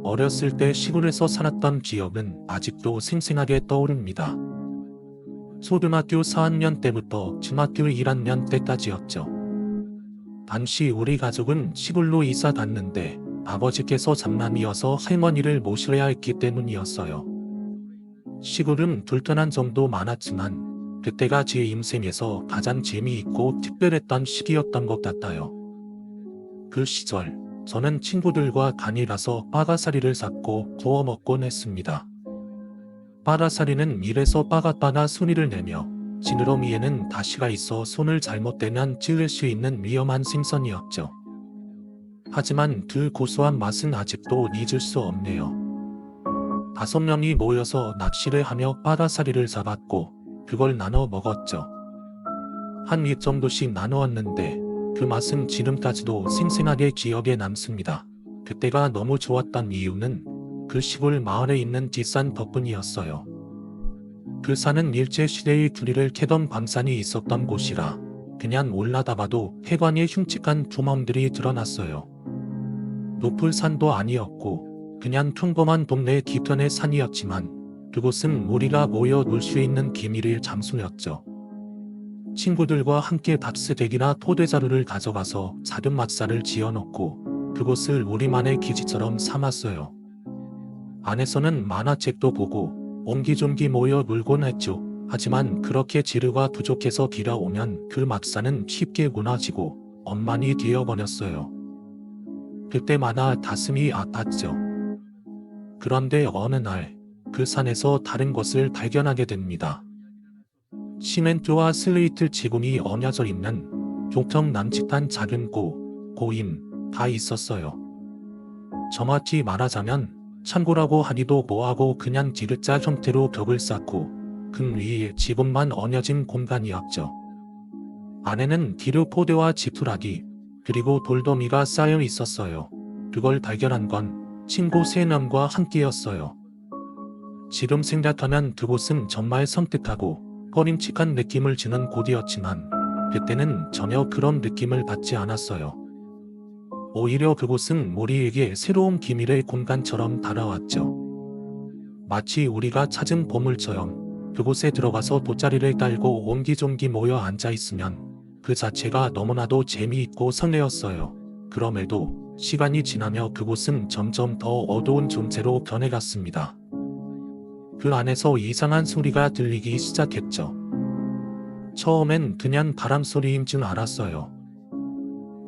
어렸을 때 시골에서 살았던 기억은 아직도 생생하게 떠오릅니다. 초등학교 4학년 때부터 중학교 1학년 때까지였죠. 당시 우리 가족은 시골로 이사 갔는데 아버지께서 장남이어서 할머니를 모셔야 했기 때문이었어요. 시골은 불편한 점도 많았지만 그때가 제 인생에서 가장 재미있고 특별했던 시기였던 것 같아요. 그 시절 저는 친구들과 간이 가서 빠가사리를 샀고 구워 먹곤 했습니다. 빠가사리는 밀에서 빠가빠가 소리를 내며 지느러미에는 가시가 있어 손을 잘못대면 찔릴 수 있는 위험한 생선이었죠. 하지만 그 고소한 맛은 아직도 잊을 수 없네요. 5명이 모여서 낚시를 하며 빠가사리를 잡았고 그걸 나눠 먹었죠. 한 입 정도씩 나누었는데 그 맛은 지금까지도 생생하게 기억에 남습니다. 그때가 너무 좋았던 이유는 그 시골 마을에 있는 뒷산 덕분이었어요. 그 산은 일제시대의 구리를 캐던 광산이 있었던 곳이라 그냥 올라다 봐도 해관의 흉측한 구멍들이 드러났어요. 높은 산도 아니었고 그냥 평범한 동네 뒤편의 산이었지만 그곳은 우리가 모여 놀 수 있는 기밀의 장소였죠. 친구들과 함께 박스대기나 포대자루를 가져가서 작은 막사를 지어놓고 그곳을 우리만의 기지처럼 삼았어요. 안에서는 만화책도 보고 옹기종기 모여 놀곤 했죠. 하지만 그렇게 재료가 부족해서 비가 오면 그 막사는 쉽게 무너지고 엉망이 되어버렸어요. 그때마다 가슴이 아팠죠. 그런데 어느 날 그 산에서 다른 것을 발견하게 됩니다. 시멘트와 슬레이트 지붕이 얹어져 있는 교통 남짓한 작은 고임 다 있었어요. 정확히 말하자면 창고라고 하기도 뭐하고 그냥 디귿자 형태로 벽을 쌓고 그 위에 지붕만 얹어진 공간이었죠. 안에는 기르 포대와 지푸라기 그리고 돌더미가 쌓여 있었어요. 그걸 발견한 건 친구 3명과 함께였어요. 지금 생각하면 그곳은 정말 섬뜩하고 꺼림칙한 느낌을 주는 곳이었지만 그때는 전혀 그런 느낌을 받지 않았어요. 오히려 그곳은 우리에게 새로운 기밀의 공간처럼 다가왔죠. 마치 우리가 찾은 보물처럼 그곳에 들어가서 돗자리를 깔고 옹기종기 모여 앉아있으면 그 자체가 너무나도 재미있고 설레었어요. 그럼에도 시간이 지나며 그곳은 점점 더 어두운 존재로 변해갔습니다. 그 안에서 이상한 소리가 들리기 시작했죠. 처음엔 그냥 바람소리인 줄 알았어요.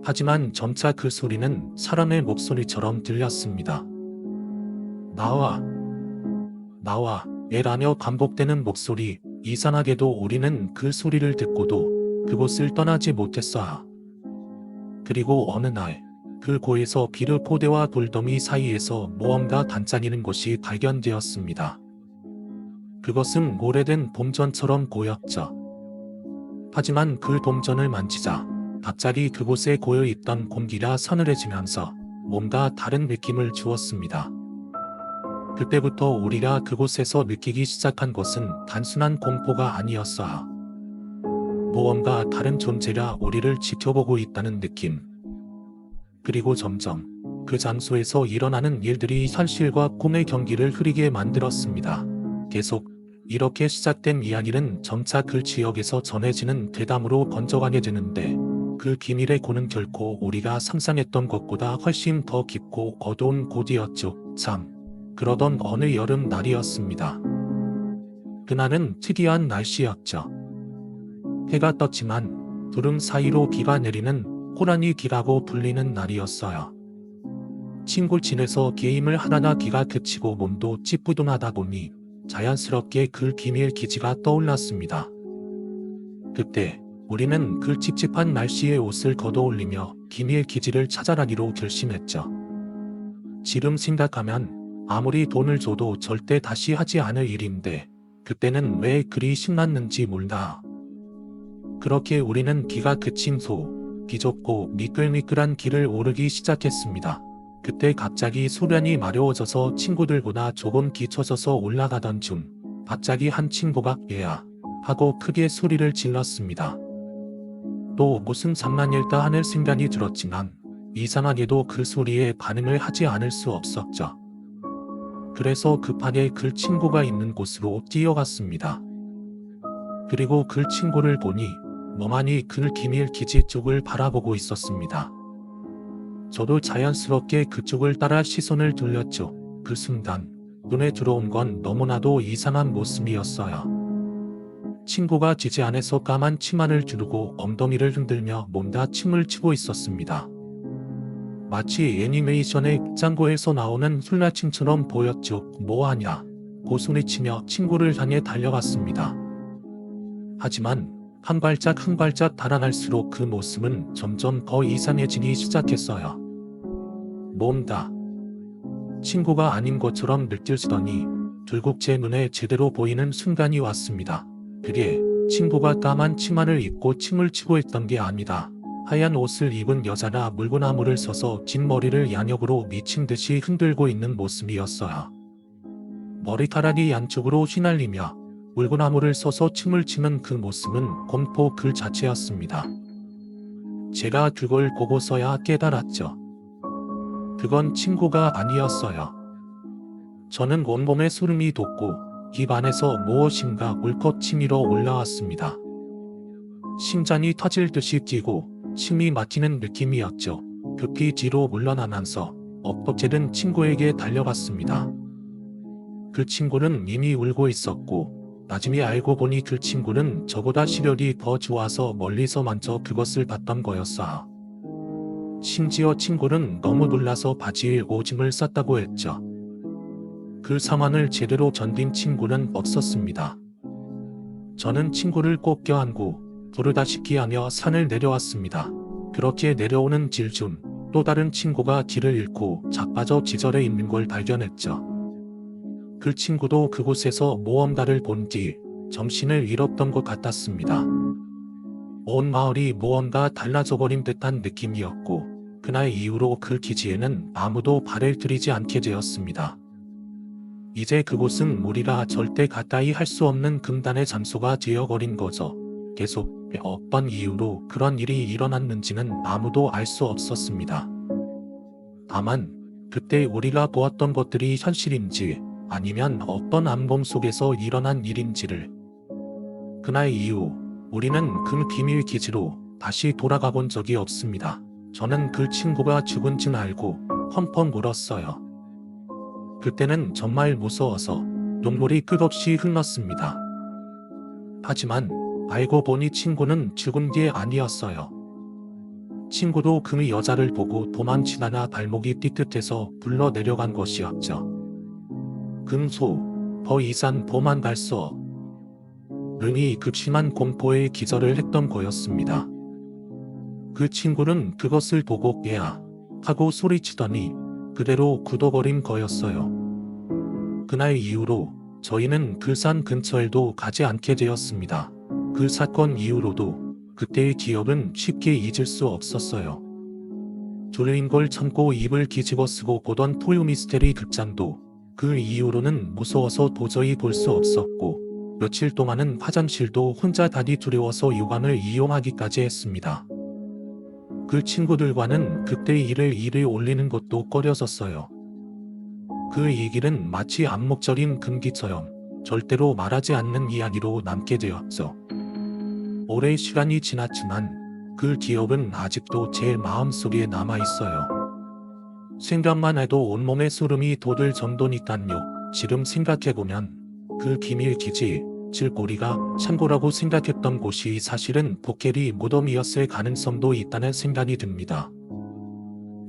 하지만 점차 그 소리는 사람의 목소리처럼 들렸습니다. 나와, 나와, 라며 반복되는 목소리. 이상하게도 우리는 그 소리를 듣고도 그곳을 떠나지 못했어요. 그리고 어느 날, 그 고에서 비료 포대와 돌더미 사이에서 무언가 반짝이는 것이 발견되었습니다. 그것은 오래된 동전처럼 보였죠. 하지만 그 동전을 만지자 갑자기 그곳에 고여있던 공기가 서늘해지면서 뭔가 다른 느낌을 주었습니다. 그때부터 우리가 그곳에서 느끼기 시작한 것은 단순한 공포가 아니었어요. 무언가 다른 존재가 우리를 지켜보고 있다는 느낌. 그리고 점점 그 장소에서 일어나는 일들이 현실과 꿈의 경기를 흐리게 만들었습니다. 계속 이렇게 시작된 이야기는 점차 그 지역에서 전해지는 괴담으로 번져가게 되는데 그 비밀의 고는 결코 우리가 상상했던 것보다 훨씬 더 깊고 어두운 곳이었죠. 참, 그러던 어느 여름 날이었습니다. 그날은 특이한 날씨였죠. 해가 떴지만 구름 사이로 비가 내리는 호랑이 기라고 불리는 날이었어요. 친구 집에서 게임을 하다가 비가 그치고 몸도 찌뿌둥하다 보니 자연스럽게 그 비밀 기지가 떠올랐습니다. 그때 우리는 그 찝찝한 날씨에 옷을 걷어올리며 비밀 기지를 찾아가기로 결심했죠. 지금 생각하면 아무리 돈을 줘도 절대 다시 하지 않을 일인데 그때는 왜 그리 신났는지 몰라. 그렇게 우리는 비가 그친 후 비좁고 미끌미끌한 길을 오르기 시작했습니다. 그때 갑자기 소변이 마려워져서 친구들보다 조금 뒤쳐져서 올라가던 중 갑자기 한 친구가 얘야 하고 크게 소리를 질렀습니다. 또 무슨 장난일까 하는 생각이 들었지만 이상하게도 그 소리에 반응을 하지 않을 수 없었죠. 그래서 급하게 그 친구가 있는 곳으로 뛰어갔습니다. 그리고 그 친구를 보니 멍하니 그 기밀 기지 쪽을 바라보고 있었습니다. 저도 자연스럽게 그쪽을 따라 시선을 돌렸죠. 그 순간 눈에 들어온 건 너무나도 이상한 모습이었어요. 친구가 지지 안에서 까만 치마를 두르고 엉덩이를 흔들며 뭔가 춤을 추고 있었습니다. 마치 애니메이션의 짱구에서 나오는 술라친처럼 보였죠. 뭐하냐 고 소리치며 친구를 향해 달려갔습니다. 하지만 한 발짝 한 발짝 달아날수록 그 모습은 점점 더 이상해지기 시작했어요. 뭔가 친구가 아닌 것처럼 느껴지더니 결국 제 눈에 제대로 보이는 순간이 왔습니다. 그게 친구가 까만 치마를 입고 춤을 추고 있던 게 아니다. 하얀 옷을 입은 여자가 물구나무를 서서 긴 머리를 양옆으로 미친 듯이 흔들고 있는 모습이었어요. 머리카락이 양쪽으로 휘날리며 물구나무를 서서 춤을 추는 그 모습은 공포 그 자체였습니다. 제가 그걸 보고서야 깨달았죠. 그건 친구가 아니었어요. 저는 온몸에 소름이 돋고 입 안에서 무엇인가 울컥 치밀어 올라왔습니다. 심장이 터질 듯이 뛰고 침이 막히는 느낌이었죠. 급히 뒤로 물러나면서 엎어지는 친구에게 달려갔습니다. 그 친구는 이미 울고 있었고 나중에 알고 보니 그 친구는 저보다 시력이 더 좋아서 멀리서 만져 그것을 봤던 거였어요. 심지어 친구는 너무 놀라서 바지에 오줌을 쌌다고 했죠. 그 상황을 제대로 견딘 친구는 없었습니다. 저는 친구를 꼭 껴안고 부르다시피 하며 산을 내려왔습니다. 그렇게 내려오는 길 중 또 다른 친구가 길을 잃고 자빠져 지절에 있는 걸 발견했죠. 그 친구도 그곳에서 무언가를 본 뒤 정신을 잃었던 것 같았습니다. 온 마을이 무언가 달라져버린 듯한 느낌이었고 그날 이후로 그 기지에는 아무도 발을 들이지 않게 되었습니다. 이제 그곳은 우리가 절대 가까이 할 수 없는 금단의 장소가 되어버린 거죠. 계속 어떤 이유로 그런 일이 일어났는지는 아무도 알 수 없었습니다. 다만 그때 우리가 보았던 것들이 현실인지 아니면 어떤 암몽 속에서 일어난 일인지를 그날 이후 우리는 그 비밀 기지로 다시 돌아가 본 적이 없습니다. 저는 그 친구가 죽은 줄 알고 펑펑 울었어요. 그때는 정말 무서워서 눈물이 끝없이 흘렀습니다. 하지만 알고 보니 친구는 죽은 게 아니었어요. 친구도 그 여자를 보고 도망치다가 발목이 삐끗해서 굴러 내려간 것이었죠. 금소, 더 이상 도망갈 수 없으니 극심한 공포에 기절을 했던 거였습니다. 그 친구는 그것을 보고 깨야 하고 소리치더니 그대로 굳어버린 거였어요. 그날 이후로 저희는 그 산 근처에도 가지 않게 되었습니다. 그 사건 이후로도 그때의 기억은 쉽게 잊을 수 없었어요. 졸린 걸 참고 입을 뒤집어 쓰고 보던 토요미스테리 극장도 그 이후로는 무서워서 도저히 볼 수 없었고 며칠 동안은 화장실도 혼자 다니 두려워서 요강을 이용하기까지 했습니다. 그 친구들과는 그때 일을 올리는 것도 꺼려졌어요. 그 얘기는 마치 암묵적인 금기처럼 절대로 말하지 않는 이야기로 남게 되었죠. 오랜 시간이 지났지만 그 기억은 아직도 제 마음속에 남아있어요. 생각만 해도 온몸에 소름이 돋을 정도니깐요. 지금 생각해보면 그 비밀 기지, 즉 우리가 참고라고 생각했던 곳이 사실은 복혜리 무덤이었을 가능성도 있다는 생각이 듭니다.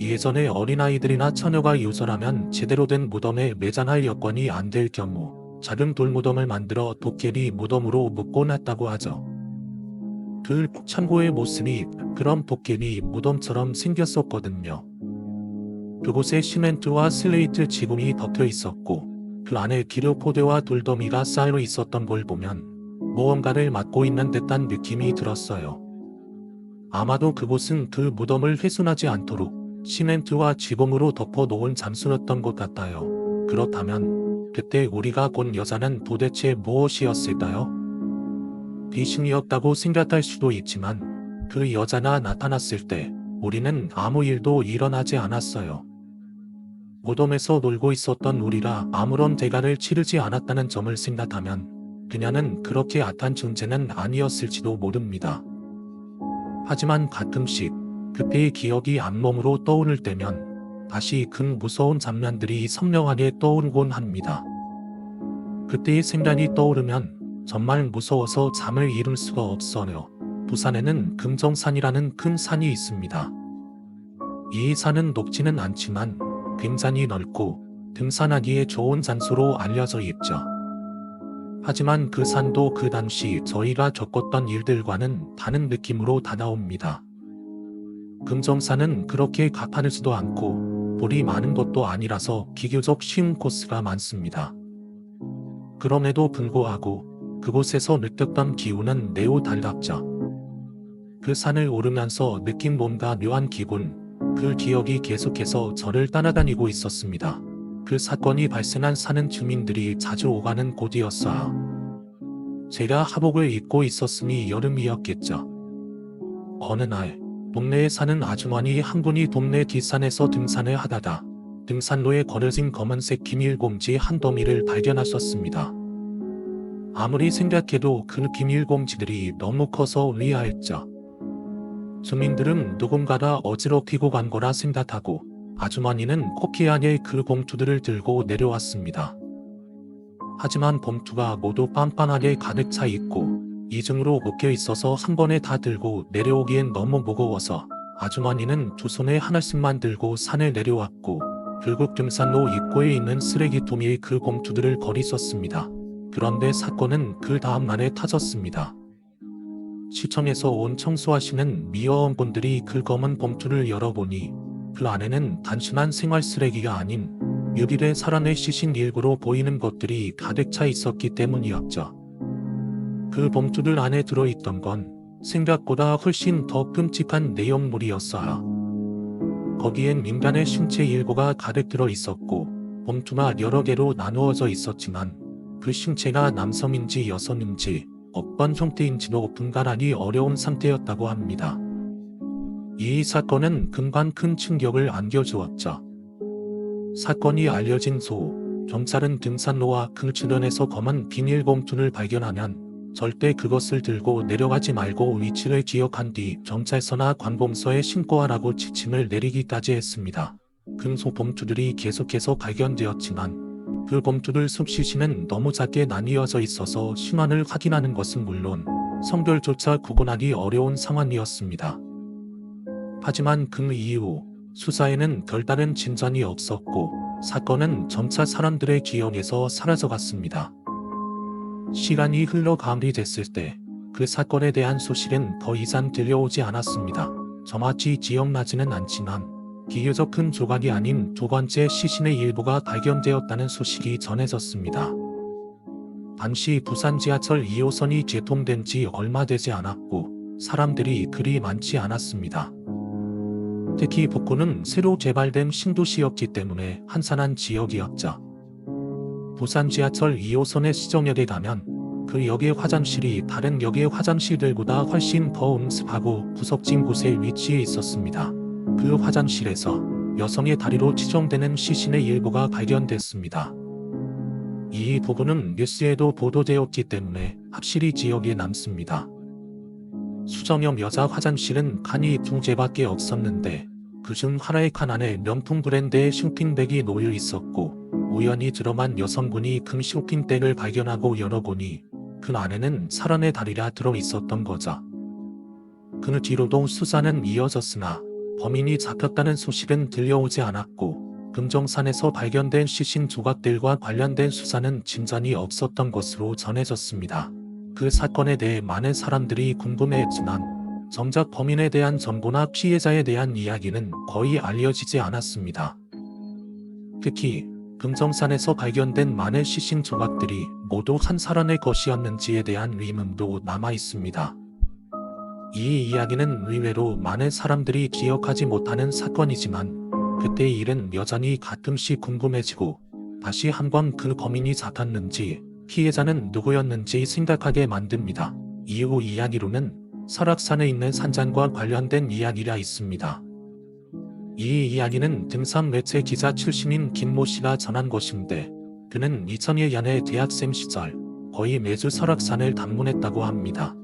예전에 어린아이들이나 처녀가 유서라면 제대로 된 무덤에 매장할 여건이 안 될 경우 작은 돌무덤을 만들어 복혜리 무덤으로 묶어놨다고 하죠. 그 창고의 모습이 그런 복혜리 무덤처럼 생겼었거든요. 그곳에 시멘트와 슬레이트 지붕이 덮여 있었고 그 안에 기르포대와 돌더미가 쌓여 있었던 걸 보면 무언가를 맡고 있는 듯한 느낌이 들었어요. 아마도 그곳은 그 무덤을 훼손하지 않도록 시멘트와 지붕으로 덮어 놓은 장소였던 것 같아요. 그렇다면 그때 우리가 본 여자는 도대체 무엇이었을까요? 귀신이었다고 생각할 수도 있지만 그 여자가 나타났을 때 우리는 아무 일도 일어나지 않았어요. 무덤에서 놀고 있었던 우리라 아무런 대가를 치르지 않았다는 점을 생각하면 그녀는 그렇게 악한 존재는 아니었을지도 모릅니다. 하지만 가끔씩 그때의 기억이 앞몸으로 떠오를 때면 다시 그 무서운 장면들이 선명하게 떠오르곤 합니다. 그때의 생각이 떠오르면 정말 무서워서 잠을 이룰 수가 없어요. 부산에는 금정산이라는 큰 산이 있습니다. 이 산은 높지는 않지만 굉장히 넓고 등산하기에 좋은 장소로 알려져 있죠. 하지만 그 산도 그 당시 저희가 겪었던 일들과는 다른 느낌으로 다가옵니다. 금정산은 그렇게 가파르지도 않고 돌이 많은 것도 아니라서 비교적 쉬운 코스가 많습니다. 그럼에도 불구하고 그곳에서 느꼈던 기운은 매우 달랐죠. 그 산을 오르면서 느낀 뭔가 묘한 기분, 그 기억이 계속해서 저를 따라다니고 있었습니다. 그 사건이 발생한 산은 주민들이 자주 오가는 곳이었어요. 제가 하복을 입고 있었으니 여름이었겠죠. 어느 날 동네에 사는 아주머니 한 분이 동네 뒷산에서 등산을 하다가 등산로에 걸어진 검은색 비닐봉지 한 더미를 발견하셨습니다. 아무리 생각해도 그 비닐봉지들이 너무 커서 의아했죠. 주민들은 누군가가 어지럽히고 간 거라 생각하고 아주머니는 코피 안에 그 봉투들을 들고 내려왔습니다. 하지만 봉투가 모두 빤빤하게 가득 차 있고 이중으로 묶여 있어서 한 번에 다 들고 내려오기엔 너무 무거워서 아주머니는 두 손에 하나씩만 들고 산을 내려왔고 결국 등산로 입구에 있는 쓰레기통에 그 봉투들을 버리셨습니다. 그런데 사건은 그 다음 날에 터졌습니다. 시청에서 온 청소하시는 미화원분들이 그 검은 봉투를 열어보니 그 안에는 단순한 생활 쓰레기가 아닌 6일에 살아내 시신 일부로 보이는 것들이 가득 차 있었기 때문이었죠. 그 봉투들 안에 들어있던 건 생각보다 훨씬 더 끔찍한 내용물이었어요. 거기엔 인간의 신체 일부가 가득 들어 있었고 봉투가 여러 개로 나누어져 있었지만 그 신체가 남성인지 여성인지 어떤 형태인지도 분간하기 어려운 상태였다고 합니다. 이 사건은 금방 큰 충격을 안겨주었죠. 사건이 알려진 후 경찰은 등산로와 그 주변에서 검은 비닐봉투를 발견하면 절대 그것을 들고 내려가지 말고 위치를 기억한 뒤 경찰서나 관공서에 신고하라고 지침을 내리기까지 했습니다. 금속 봉투들이 계속해서 발견되었지만 그 봉투들 속 시신은 너무 작게 나뉘어져 있어서 신원을 확인하는 것은 물론 성별조차 구분하기 어려운 상황이었습니다. 하지만 그 이후 수사에는 별다른 진전이 없었고 사건은 점차 사람들의 기억에서 사라져갔습니다. 시간이 흘러 가을이 됐을 때 그 사건에 대한 소식은 더 이상 들려오지 않았습니다. 정확히 기억나지는 않지만 비교적 큰 조각이 아닌 두 번째 시신의 일부가 발견되었다는 소식이 전해졌습니다. 당시 부산 지하철 2호선이 개통된 지 얼마 되지 않았고 사람들이 그리 많지 않았습니다. 특히 북구는 새로 개발된 신도시였기 때문에 한산한 지역이었죠. 부산 지하철 2호선의 시정역에 가면 그 역의 화장실이 다른 역의 화장실들보다 훨씬 더 음습하고 구석진 곳에 위치해 있었습니다. 그 화장실에서 여성의 다리로 추정되는 시신의 일부가 발견됐습니다. 이 부분은 뉴스에도 보도되었기 때문에 확실히 기억에 남습니다. 수정역 여자 화장실은 칸이 두 개밖에 없었는데 그중 하나의 칸 안에 명품 브랜드의 쇼핑백이 놓여 있었고 우연히 들어만 여성분이 그 쇼핑백을 발견하고 열어보니 그 안에는 사람의 다리가 들어있었던 거죠. 그 뒤로도 수사는 이어졌으나 범인이 잡혔다는 소식은 들려오지 않았고 금정산에서 발견된 시신 조각들과 관련된 수사는 진전이 없었던 것으로 전해졌습니다. 그 사건에 대해 많은 사람들이 궁금해했지만 정작 범인에 대한 정보나 피해자에 대한 이야기는 거의 알려지지 않았습니다. 특히 금정산에서 발견된 많은 시신 조각들이 모두 한 사람의 것이었는지에 대한 의문도 남아있습니다. 이 이야기는 의외로 많은 사람들이 기억하지 못하는 사건이지만 그때의 일은 여전히 가끔씩 궁금해지고 다시 한번 그 범인이 잡혔는지 피해자는 누구였는지 생각하게 만듭니다. 이후 이야기로는 설악산에 있는 산장과 관련된 이야기가 있습니다. 이 이야기는 등산 매체 기자 출신인 김모 씨가 전한 것인데 그는 2001년에 대학생 시절 거의 매주 설악산을 방문했다고 합니다.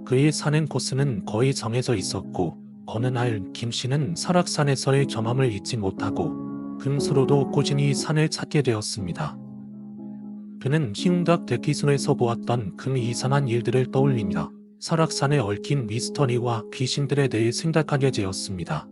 그의 사는 코스는 거의 정해져 있었고 어느 날 김 씨는 설악산에서의 경험을 잊지 못하고 금수로도 꾸준히 산을 찾게 되었습니다. 그는 희웅덕 대피소에서 보았던 그 이상한 일들을 떠올리며 설악산에 얽힌 미스터리와 귀신들에 대해 생각하게 되었습니다.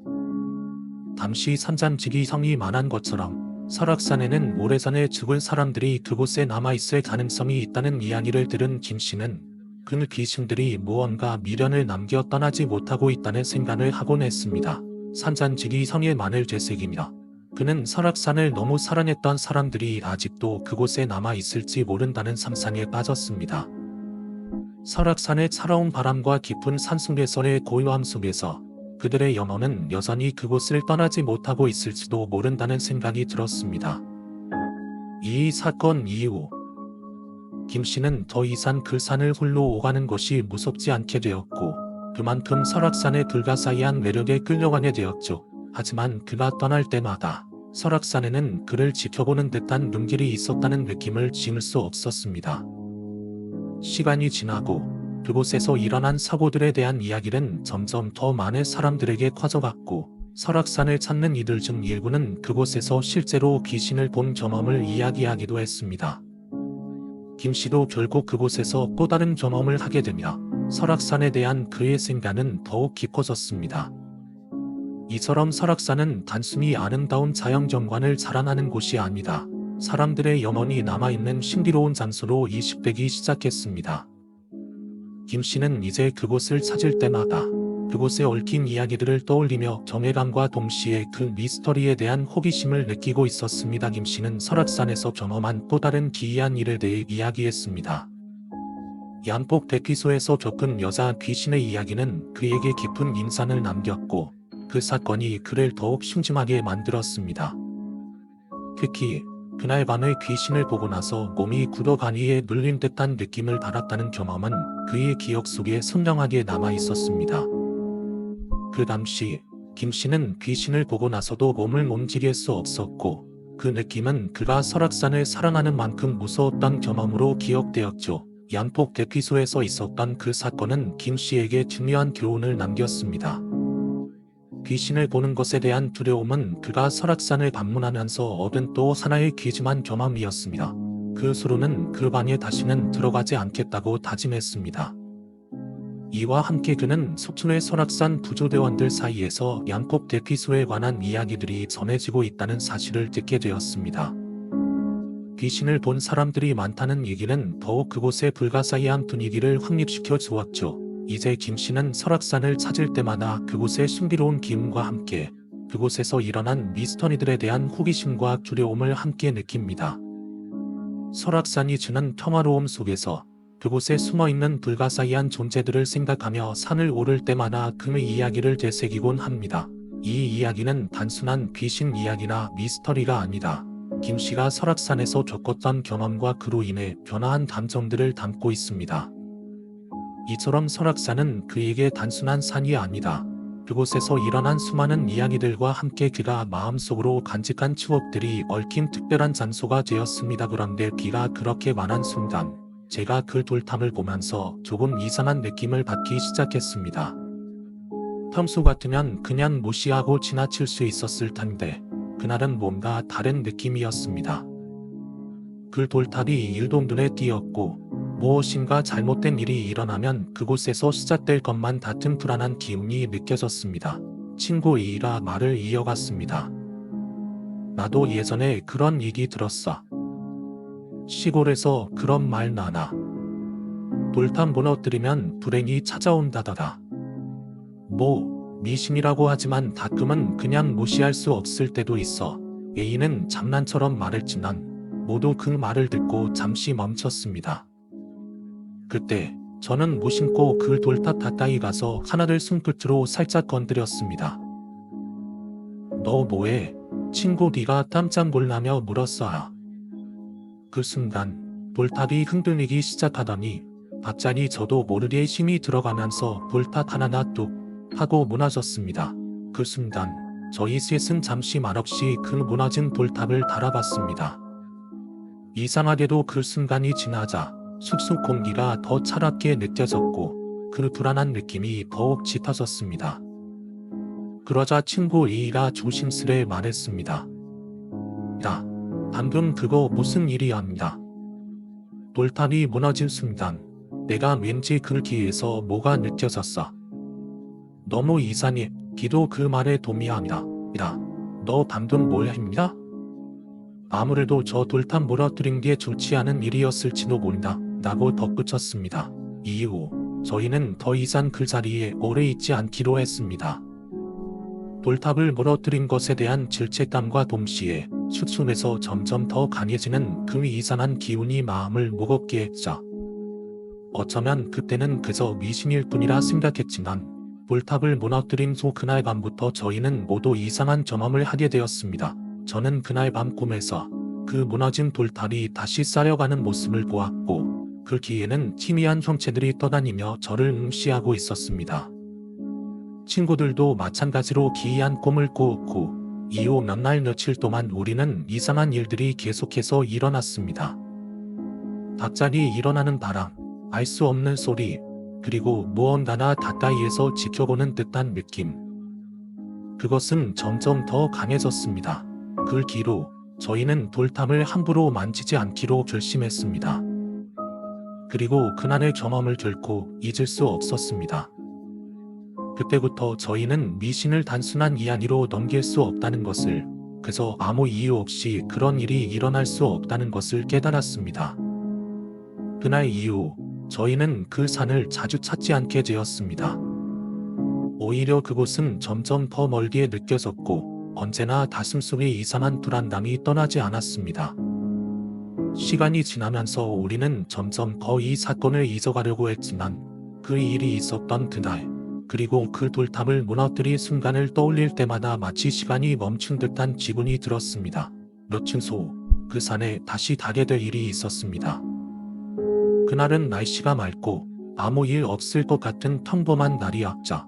당시 산잔지기 성이 만한 것처럼 설악산에는 오래전에 죽은 사람들이 그곳에 남아있을 가능성이 있다는 이야기를 들은 김 씨는 그 귀신들이 무언가 미련을 남겨 떠나지 못하고 있다는 생각을 하곤 했습니다. 산잔지기 성의 만을 되새기며 그는 설악산을 너무 사랑했던 사람들이 아직도 그곳에 남아있을지 모른다는 상상에 빠졌습니다. 설악산의 차가운 바람과 깊은 산속에서의 고요함 속에서 그들의 영혼은 여전히 그곳을 떠나지 못하고 있을지도 모른다는 생각이 들었습니다. 이 사건 이후 김 씨는 더 이상 그 산을 홀로 오가는 것이 무섭지 않게 되었고 그만큼 설악산의 불가사의한 매력에 끌려가게 되었죠. 하지만 그가 떠날 때마다 설악산에는 그를 지켜보는 듯한 눈길이 있었다는 느낌을 지울 수 없었습니다. 시간이 지나고 그곳에서 일어난 사고들에 대한 이야기는 점점 더 많은 사람들에게 퍼져갔고 설악산을 찾는 이들 중 일부는 그곳에서 실제로 귀신을 본 경험을 이야기하기도 했습니다. 김 씨도 결국 그곳에서 또 다른 경험을 하게 되며 설악산에 대한 그의 생각은 더욱 깊어졌습니다. 이처럼 설악산은 단순히 아름다운 자연경관을 자랑하는 곳이 아니다. 사람들의 영혼이 남아있는 신비로운 장소로 이식되기 시작했습니다. 김 씨는 이제 그곳을 찾을 때마다 그곳에 얽힌 이야기들을 떠올리며 경외감과 동시에 그 미스터리에 대한 호기심을 느끼고 있었습니다. 김 씨는 설악산에서 경험한 또 다른 기이한 일에 대해 이야기했습니다. 양복 대피소에서 겪은 여자 귀신의 이야기는 그에게 깊은 인상을 남겼고 그 사건이 그를 더욱 심심하게 만들었습니다. 특히 그날 밤에 귀신을 보고 나서 몸이 굳어가니에 눌린 듯한 느낌을 받았다는 경험은 그의 기억 속에 선명하게 남아있었습니다. 그 당시 김 씨는 귀신을 보고 나서도 몸을 움직일 수 없었고 그 느낌은 그가 설악산을 사랑하는 만큼 무서웠던 경험으로 기억되었죠. 양복 대피소에서 있었던 그 사건은 김 씨에게 중요한 교훈을 남겼습니다. 귀신을 보는 것에 대한 두려움은 그가 설악산을 방문하면서 얻은 또 하나의 귀중한 경험이었습니다. 그 수로는 그 방에 다시는 들어가지 않겠다고 다짐했습니다. 이와 함께 그는 속초의 설악산 구조대원들 사이에서 양복 대피소에 관한 이야기들이 전해지고 있다는 사실을 듣게 되었습니다. 귀신을 본 사람들이 많다는 얘기는 더욱 그곳의 불가사의한 분위기를 확립시켜 주었죠. 이제 김 씨는 설악산을 찾을 때마다 그곳의 신비로운 기운과 함께 그곳에서 일어난 미스터리들에 대한 호기심과 두려움을 함께 느낍니다. 설악산이 주는 평화로움 속에서 그곳에 숨어있는 불가사의한 존재들을 생각하며 산을 오를 때마다 그 이야기를 되새기곤 합니다. 이 이야기는 단순한 귀신 이야기나 미스터리가 아니다. 김 씨가 설악산에서 겪었던 경험과 그로 인해 변화한 감정들을 담고 있습니다. 이처럼 설악산은 그에게 단순한 산이 아니다. 그곳에서 일어난 수많은 이야기들과 함께 그가 마음속으로 간직한 추억들이 얽힌 특별한 장소가 되었습니다. 그런데 그가 그렇게 말한 순간 제가 그 돌탑을 보면서 조금 이상한 느낌을 받기 시작했습니다. 평소 같으면 그냥 무시하고 지나칠 수 있었을 텐데 그날은 뭔가 다른 느낌이었습니다. 그 돌탑이 일도 눈에 띄었고 무엇인가 잘못된 일이 일어나면 그곳에서 시작될 것만 같은 불안한 기운이 느껴졌습니다. 친구 A가 말을 이어갔습니다. 나도 예전에 그런 얘기 들었어. 시골에서 그런 말 나나. 돌탑 무너뜨리면 불행이 찾아온다더라. 뭐 미신이라고 하지만 가끔은 그냥 무시할 수 없을 때도 있어. A는 장난처럼 말했지만 모두 그 말을 듣고 잠시 멈췄습니다. 그때 저는 무심코 그 돌탑 가까이 가서 하나를 손끝으로 살짝 건드렸습니다. 너 뭐해? 친구 D가 깜짝 놀라며 물었어요. 그 순간 돌탑이 흔들리기 시작하더니 갑자기 저도 모르게 힘이 들어가면서 돌탑 하나가 뚝 하고 무너졌습니다. 그 순간 저희 셋은 잠시 말없이 그 무너진 돌탑을 달아봤습니다. 이상하게도 그 순간이 지나자 숲속 공기가 더 차갑게 느껴졌고 그 불안한 느낌이 더욱 짙어졌습니다. 그러자 친구 A가 조심스레 말했습니다. 야, 방금 그거 무슨 일이었냐? 돌탑이 무너진 순간 내가 왠지 그 귀에서 뭐가 느껴졌어. 너무 이상해. 기도 그 말에 동의합니다. 야, 너 방금 뭘 했냐? 아무래도 저 돌탑 무너뜨린 게 좋지 않은 일이었을지도 모른다. 라고 덧붙였습니다. 이후 저희는 더 이상 그 자리에 오래 있지 않기로 했습니다. 돌탑을 무너뜨린 것에 대한 질책감과 동시에 숲속에서 점점 더 강해지는 그 이상한 기운이 마음을 무겁게 했죠. 어쩌면 그때는 그저 미신일 뿐이라 생각했지만 돌탑을 무너뜨린 후 그날 밤부터 저희는 모두 이상한 경험을 하게 되었습니다. 저는 그날 밤 꿈에서 그 무너진 돌탑이 다시 쌓여가는 모습을 보았고 그 뒤에는 희미한 형체들이 떠다니며 저를 응시하고 있었습니다. 친구들도 마찬가지로 기이한 꿈을 꾸었고 이후 몇 날 며칠 동안 우리는 이상한 일들이 계속해서 일어났습니다. 갑자기 일어나는 바람, 알 수 없는 소리, 그리고 무언가가 가까이에서 지켜보는 듯한 느낌. 그것은 점점 더 강해졌습니다. 그 뒤로 저희는 돌탑을 함부로 만지지 않기로 결심했습니다. 그리고 그날의 경험을 결코 잊을 수 없었습니다. 그때부터 저희는 미신을 단순한 이야기로 넘길 수 없다는 것을, 그저 아무 이유 없이 그런 일이 일어날 수 없다는 것을 깨달았습니다. 그날 이후 저희는 그 산을 자주 찾지 않게 되었습니다. 오히려 그곳은 점점 더 멀게 느껴졌고 언제나 가슴속에 이상한 불안감이 떠나지 않았습니다. 시간이 지나면서 우리는 점점 더 이 사건을 잊어가려고 했지만 그 일이 있었던 그날, 그리고 그 돌탑을 무너뜨린 순간을 떠올릴 때마다 마치 시간이 멈춘 듯한 기분이 들었습니다. 며칠 후 그 산에 다시 가게 될 일이 있었습니다. 그날은 날씨가 맑고 아무 일 없을 것 같은 평범한 날이었죠.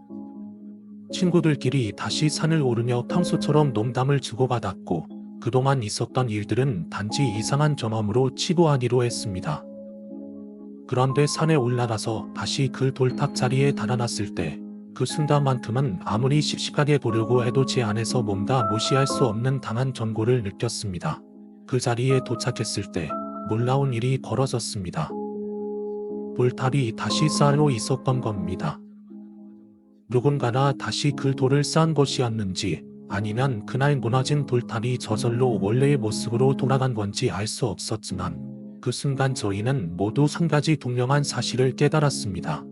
친구들끼리 다시 산을 오르며 평소처럼 농담을 주고받았고 그동안 있었던 일들은 단지 이상한 경험으로 치부하기로 했습니다. 그런데 산에 올라가서 다시 그 돌탑 자리에 달아났을 때 그 순간만큼은 아무리 씩씩하게 보려고 해도 제 안에서 뭔가 무시할 수 없는 강한 전고를 느꼈습니다. 그 자리에 도착했을 때 놀라운 일이 벌어졌습니다. 돌탑이 다시 쌓여 있었던 겁니다. 누군가가 다시 그 돌을 쌓은 것이었는지 아니면 그날 무너진 돌탑이 저절로 원래의 모습으로 돌아간 건지 알 수 없었지만 그 순간 저희는 모두 한 가지 분명한 사실을 깨달았습니다.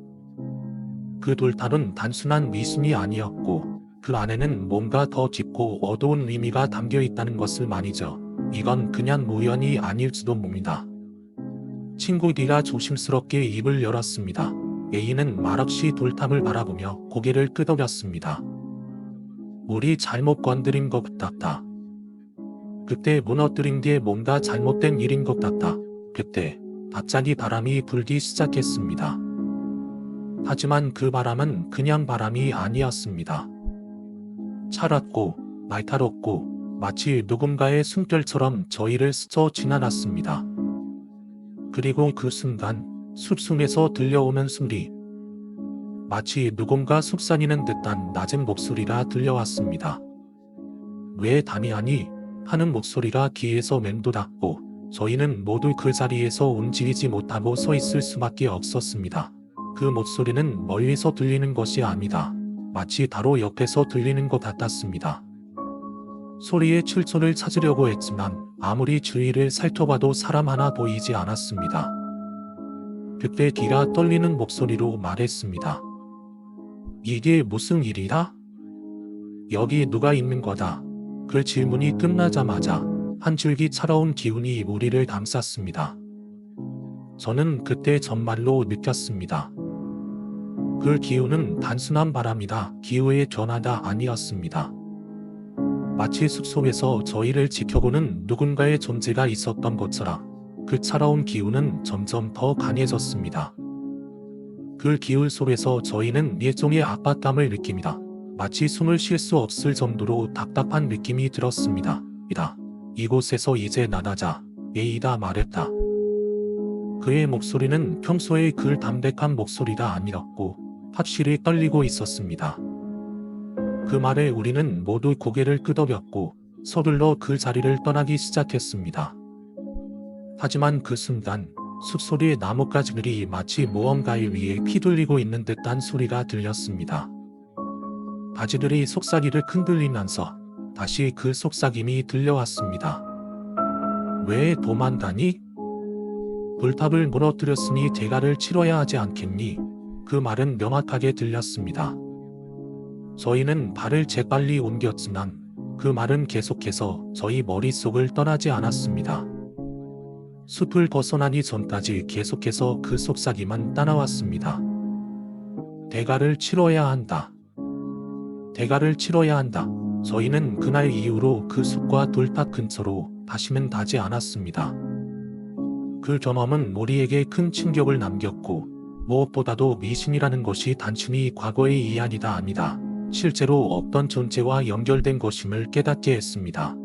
그 돌탑은 단순한 미신이 아니었고 그 안에는 뭔가 더 깊고 어두운 의미가 담겨 있다는 것을 말이죠. 이건 그냥 우연이 아닐지도 봅니다. 친구 D가 조심스럽게 입을 열었습니다. A는 말없이 돌탑을 바라보며 고개를 끄덕였습니다. 우리 잘못 건드린 것 같다. 그때 무너뜨린 게 뭔가 잘못된 일인 것 같다. 그때 갑자기 바람이 불기 시작했습니다. 하지만 그 바람은 그냥 바람이 아니었습니다. 차갑고 날카롭고 마치 누군가의 숨결처럼 저희를 스쳐 지나갔습니다. 그리고 그 순간 숲속에서 들려오는 소리, 마치 누군가 속삭이는 듯한 낮은 목소리가 들려왔습니다. 왜 다미하니? 하는 목소리가 귀에서 맴돌았고 저희는 모두 그 자리에서 움직이지 못하고 서 있을 수밖에 없었습니다. 그 목소리는 멀리서 들리는 것이 아니다. 마치 바로 옆에서 들리는 것 같았습니다. 소리의 출처를 찾으려고 했지만 아무리 주위를 살펴봐도 사람 하나 보이지 않았습니다. 그때 D가 떨리는 목소리로 말했습니다. 이게 무슨 일이다? 여기 누가 있는 거다. 그 질문이 끝나자마자 한 줄기 차가운 기운이 우리를 감쌌습니다. 저는 그때 정말로 느꼈습니다. 그 기운은 단순한 바람이다, 기후의 변화가 아니었습니다. 마치 숲속에서 저희를 지켜보는 누군가의 존재가 있었던 것처럼 그 차가운 기운은 점점 더 강해졌습니다. 그 기운 속에서 저희는 일종의 압박감을 느낍니다. 마치 숨을 쉴 수 없을 정도로 답답한 느낌이 들었습니다. 이곳에서 이제 나가자. 에이다 말했다. 그의 목소리는 평소의 그 담백한 목소리가 아니었고 확실히 떨리고 있었습니다. 그 말에 우리는 모두 고개를 끄덕였고 서둘러 그 자리를 떠나기 시작했습니다. 하지만 그 순간 숲소리의 나뭇가지들이 마치 무언가에 위에 휘둘리고 있는 듯한 소리가 들렸습니다. 가지들이 속삭이를 흔들리면서 다시 그 속삭임이 들려왔습니다. 왜 도망가니? 돌탑을 무너뜨렸으니 대가를 치러야 하지 않겠니? 그 말은 명확하게 들렸습니다. 저희는 발을 재빨리 옮겼지만 그 말은 계속해서 저희 머릿속을 떠나지 않았습니다. 숲을 벗어나기 전까지 계속해서 그 속삭임은 따라왔습니다. 대가를 치러야 한다. 대가를 치러야 한다. 저희는 그날 이후로 그 숲과 돌탑 근처로 다시는 가지 않았습니다. 그 경험은 우리에게 큰 충격을 남겼고 무엇보다도 미신이라는 것이 단순히 과거의 이야기가 아니다. 실제로 어떤 존재와 연결된 것임을 깨닫게 했습니다.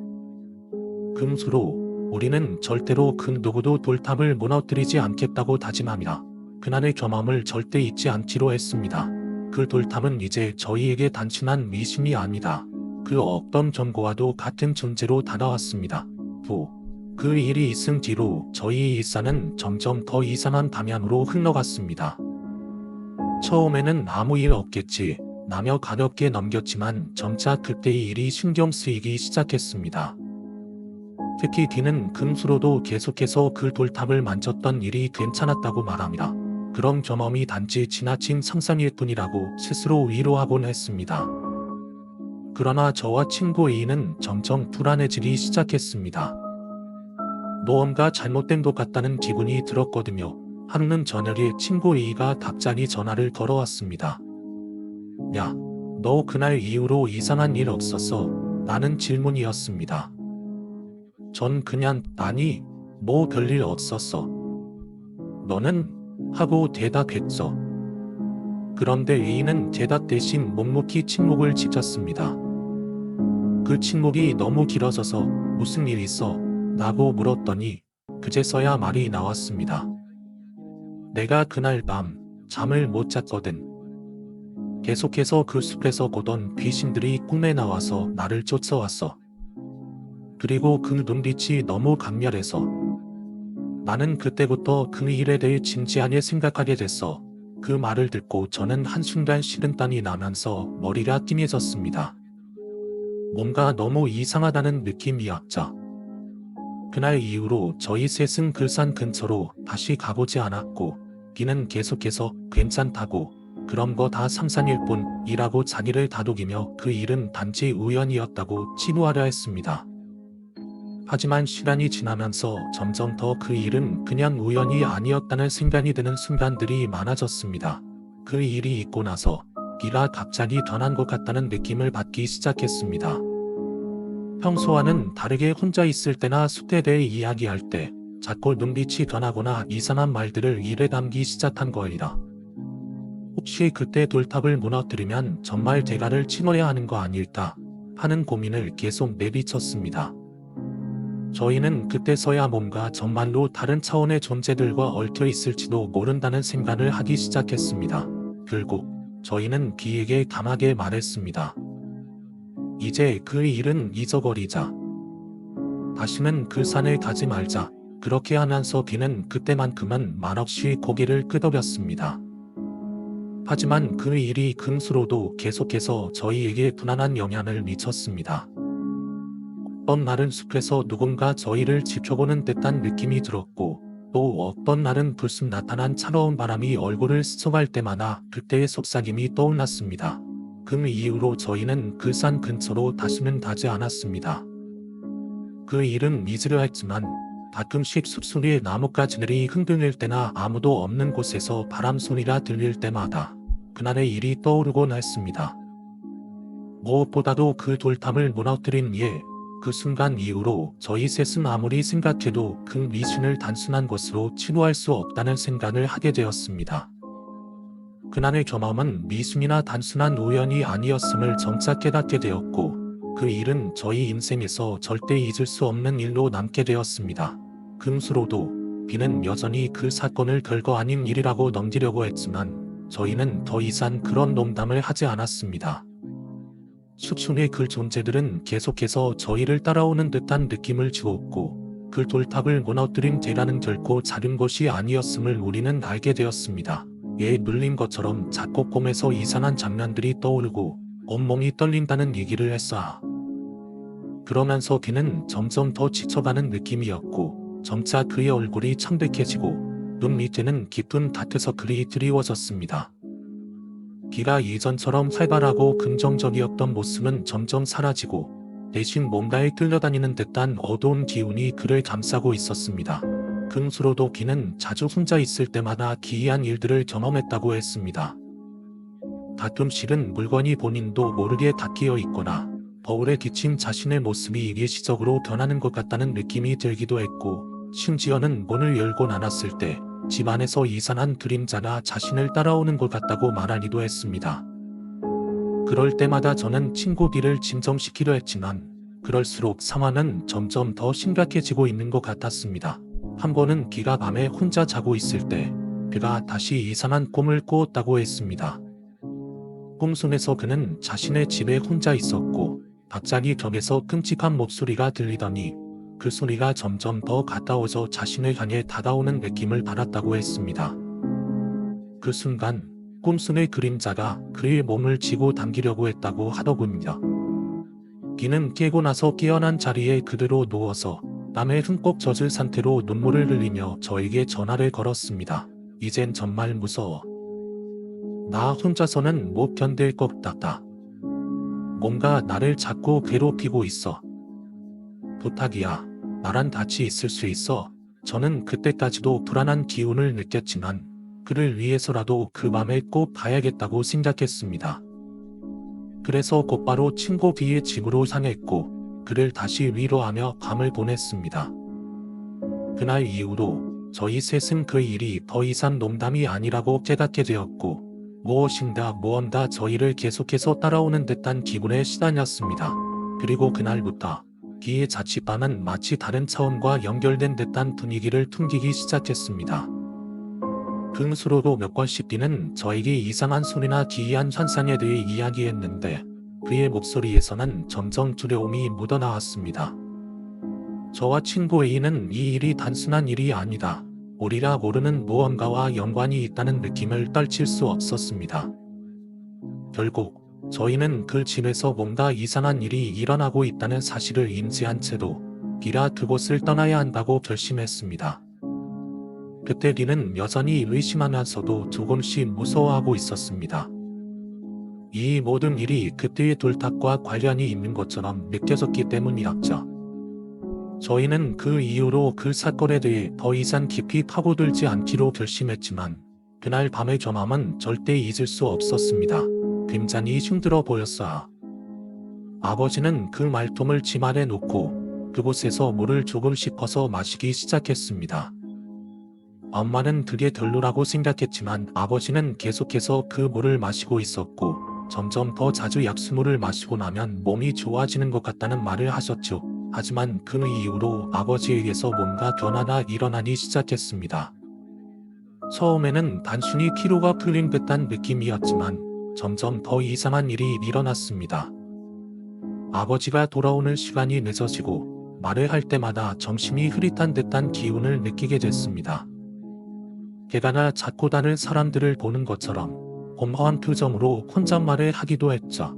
금수로 우리는 절대로 그 누구도 돌탑을 무너뜨리지 않겠다고 다짐합니다. 그날의 경험을 절대 잊지 않기로 했습니다. 그 돌탑은 이제 저희에게 단순한 미신이 아니다. 그 어떤 정보와도 같은 존재로 다가왔습니다. 그 일이 있은 뒤로 저희의 일상은 점점 더 이상한 방향으로 흘러갔습니다. 처음에는 아무 일 없겠지 라며 가볍게 넘겼지만 점차 그때의 일이 신경 쓰이기 시작했습니다. 특히 뒤는 금수로도 계속해서 그 돌탑을 만졌던 일이 괜찮았다고 말합니다. 그런 경험이 단지 지나친 상상일 뿐이라고 스스로 위로하곤 했습니다. 그러나 저와 친구 A는 점점 불안해지기 시작했습니다. 무언가 잘못된 것 같다는 기분이 들었거든요. 하루는 저녁에 친구 A가 갑자기 전화를 걸어왔습니다. 야, 너 그날 이후로 이상한 일 없었어? 라는 질문이었습니다. 전 그냥 아니, 뭐 별일 없었어. 너는? 하고 대답했죠. 그런데 A는 대답 대신 묵묵히 침묵을 지켰습니다. 그 침묵이 너무 길어져서 무슨 일 있어? 라고 물었더니 그제서야 말이 나왔습니다. 내가 그날 밤 잠을 못 잤거든. 계속해서 그 숲에서 보던 귀신들이 꿈에 나와서 나를 쫓아왔어. 그리고 그 눈빛이 너무 강렬해서 나는 그때부터 그 일에 대해 진지하게 생각하게 됐어. 그 말을 듣고 저는 한순간 식은땀이 나면서 머리가 띵해졌습니다. 뭔가 너무 이상하다는 느낌이었죠. 그날 이후로 저희 셋은 그 산 근처로 다시 가보지 않았고 비는 계속해서 괜찮다고 그런 거 다 상상일 뿐이라고 자기를 다독이며 그 일은 단지 우연이었다고 치부하려 했습니다. 하지만 시간이 지나면서 점점 더 그 일은 그냥 우연이 아니었다는 생각이 드는 순간들이 많아졌습니다. 그 일이 있고 나서 비가 갑자기 변한 것 같다는 느낌을 받기 시작했습니다. 평소와는 다르게 혼자 있을 때나 숲에 대해 이야기할 때 자꾸 눈빛이 변하거나 이상한 말들을 입에 담기 시작한 거이다. 혹시 그때 돌탑을 무너뜨리면 정말 대가를 치러야 하는 거 아닐까 하는 고민을 계속 내비쳤습니다. 저희는 그때서야 뭔가 정말로 다른 차원의 존재들과 얽혀 있을지도 모른다는 생각을 하기 시작했습니다. 결국 저희는 B에게 강하게 말했습니다. 이제 그 일은 잊어버리자. 다시는 그 산에 가지 말자. 그렇게 하면서 B는 그때만큼은 말없이 고개를 끄덕였습니다. 하지만 그 일이 금수로도 계속해서 저희에게 불안한 영향을 미쳤습니다. 어떤 날은 숲에서 누군가 저희를 지켜보는 듯한 느낌이 들었고 또 어떤 날은 불쑥 나타난 차가운 바람이 얼굴을 스쳐갈 때마다 그때의 속삭임이 떠올랐습니다. 그 이후로 저희는 그 산 근처로 다시는 가지 않았습니다. 그 일은 잊으려 했지만 가끔씩 숲소리에 나뭇가지들이 흔들릴 때나 아무도 없는 곳에서 바람소리가 들릴 때마다 그날의 일이 떠오르곤 했습니다. 무엇보다도 그 돌탑을 무너뜨린 예, 그 순간 이후로 저희 셋은 아무리 생각해도 그 미신을 단순한 것으로 치부할 수 없다는 생각을 하게 되었습니다. 그날의 경험은 미순이나 단순한 우연이 아니었음을 점차 깨닫게 되었고 그 일은 저희 인생에서 절대 잊을 수 없는 일로 남게 되었습니다. 금수로도 비는 여전히 그 사건을 별거 아닌 일이라고 넘기려고 했지만 저희는 더 이상 그런 농담을 하지 않았습니다. 수춘의 그 존재들은 계속해서 저희를 따라오는 듯한 느낌을 주었고 그 돌탑을 무너뜨린 대가는 결코 작은 것이 아니었음을 우리는 알게 되었습니다. 에 눌린 것처럼 자꾸 꿈에서 이상한 장면들이 떠오르고 온몸이 떨린다는 얘기를 했어. 그러면서 그는 점점 더 지쳐가는 느낌이었고 점차 그의 얼굴이 창백해지고 눈 밑에는 깊은 다크서클이 드리워졌습니다. 그가 예전처럼 활발하고 긍정적이었던 모습은 점점 사라지고 대신 뭔가에 끌려다니는 듯한 어두운 기운이 그를 감싸고 있었습니다. 금수로도 그는 자주 혼자 있을 때마다 기이한 일들을 경험했다고 했습니다. 가끔씩은 물건이 본인도 모르게 닦여 있거나 거울에 비친 자신의 모습이 일시적으로 변하는 것 같다는 느낌이 들기도 했고 심지어는 문을 열고 나눴을 때 집 안에서 이상한 그림자가 자신을 따라오는 것 같다고 말하기도 했습니다. 그럴 때마다 저는 친구 B를 진정시키려 했지만 그럴수록 상황은 점점 더 심각해지고 있는 것 같았습니다. 한 번은 그가 밤에 혼자 자고 있을 때 그가 다시 이상한 꿈을 꾸었다고 했습니다. 꿈 속에서 그는 자신의 집에 혼자 있었고 갑자기 벽에서 끔찍한 목소리가 들리더니 그 소리가 점점 더 가까워져 자신을 향해 다가오는 느낌을 받았다고 했습니다. 그 순간 꿈속의 그림자가 그의 몸을 쥐고 당기려고 했다고 하더군요. 그는 깨고 나서 깨어난 자리에 그대로 누워서 땀에 흠뻑 젖은 상태로 눈물을 흘리며 저에게 전화를 걸었습니다. 이젠 정말 무서워. 나 혼자서는 못 견딜 것 같다. 뭔가 나를 자꾸 괴롭히고 있어. 부탁이야. 나랑 같이 있을 수 있어. 저는 그때까지도 불안한 기운을 느꼈지만 그를 위해서라도 그 밤에 꼭 가야겠다고 생각했습니다. 그래서 곧바로 친구 B의 집으로 향했고 그를 다시 위로하며 밤을 보냈습니다. 그날 이후로 저희 셋은 그 일이 더 이상 농담이 아니라고 깨닫게 되었고 무언가 저희를 계속해서 따라오는 듯한 기분에 시달렸습니다. 그리고 그날부터 그의 자취방은 마치 다른 차원과 연결된 듯한 분위기를 풍기기 시작했습니다. 금수로도 몇 번씩 B는 저에게 이상한 소리나 기이한 현상에 대해 이야기했는데 그의 목소리에서는 점점 두려움이 묻어나왔습니다. 저와 친구 A는 이 일이 단순한 일이 아니다. 우리가 모르는 무언가와 연관이 있다는 느낌을 떨칠 수 없었습니다. 결국 저희는 그 집에서 뭔가 이상한 일이 일어나고 있다는 사실을 인지한 채도 B가 그곳을 떠나야 한다고 결심했습니다. 그때 B는 여전히 의심하면서도 조금씩 무서워하고 있었습니다. 이 모든 일이 그때의 돌탑과 관련이 있는 것처럼 느껴졌기 때문이었죠. 저희는 그 이후로 그 사건에 대해 더 이상 깊이 파고들지 않기로 결심했지만 그날 밤의 경험은 절대 잊을 수 없었습니다. 굉장히 힘들어 보였어. 아버지는 그 말통을 집 안에 놓고 그곳에서 물을 조금씩 퍼서 마시기 시작했습니다. 엄마는 그게 별로라고 생각했지만 아버지는 계속해서 그 물을 마시고 있었고 점점 더 자주 약수물을 마시고 나면 몸이 좋아지는 것 같다는 말을 하셨죠. 하지만 그 이후로 아버지에게서 뭔가 변화가 일어나기 시작했습니다. 처음에는 단순히 피로가 풀린 듯한 느낌이었지만 점점 더 이상한 일이 일어났습니다. 아버지가 돌아오는 시간이 늦어지고 말을 할 때마다 정신이 흐릿한 듯한 기운을 느끼게 됐습니다. 게다가 자꾸 다른 사람들을 보는 것처럼 공허한 표정으로 혼잣말을 하기도 했죠.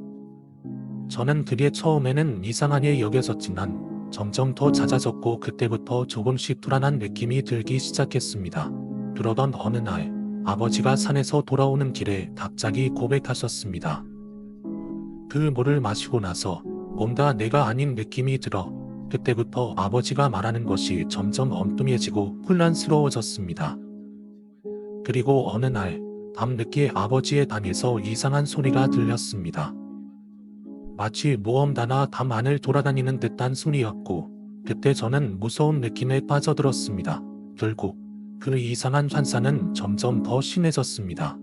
저는 그게 처음에는 이상하게 여겨졌지만 점점 더 잦아졌고 그때부터 조금씩 불안한 느낌이 들기 시작했습니다. 그러던 어느 날 아버지가 산에서 돌아오는 길에 갑자기 고백하셨습니다. 그 물을 마시고 나서 뭔가 내가 아닌 느낌이 들어 그때부터 아버지가 말하는 것이 점점 엉뚱해지고 혼란스러워졌습니다. 그리고 어느 날 밤늦게 아버지의 방에서 이상한 소리가 들렸습니다. 마치 모험가나 밤 안을 돌아다니는 듯한 소리였고 그때 저는 무서운 느낌에 빠져들었습니다. 결국 그 이상한 환상은 점점 더 심해졌습니다.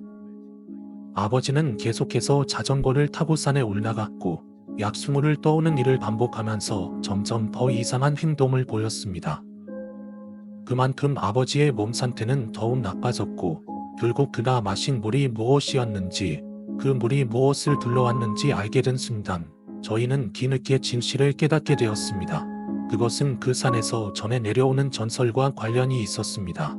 아버지는 계속해서 자전거를 타고 산에 올라갔고 약수물을 떠오는 일을 반복하면서 점점 더 이상한 행동을 보였습니다. 그만큼 아버지의 몸 상태는 더욱 나빠졌고 결국 그가 마신 물이 무엇이었는지 그 물이 무엇을 둘러왔는지 알게 된 순간 저희는 뒤늦게 진실을 깨닫게 되었습니다. 그것은 그 산에서 전해 내려오는 전설과 관련이 있었습니다.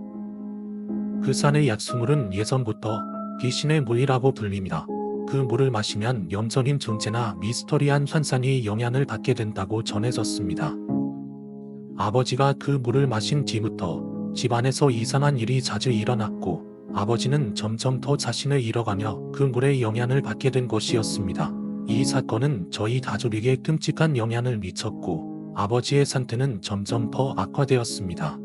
그 산의 약수물은 예전부터 귀신의 물이라고 불립니다. 그 물을 마시면 염전인 존재나 미스터리한 환상이 영향을 받게 된다고 전해졌습니다. 아버지가 그 물을 마신 뒤부터 집안에서 이상한 일이 자주 일어났고 아버지는 점점 더 자신을 잃어가며 그 물의 영향을 받게 된 것이었습니다. 이 사건은 저희 가족에게 끔찍한 영향을 미쳤고 아버지의 상태는 점점 더 악화되었습니다.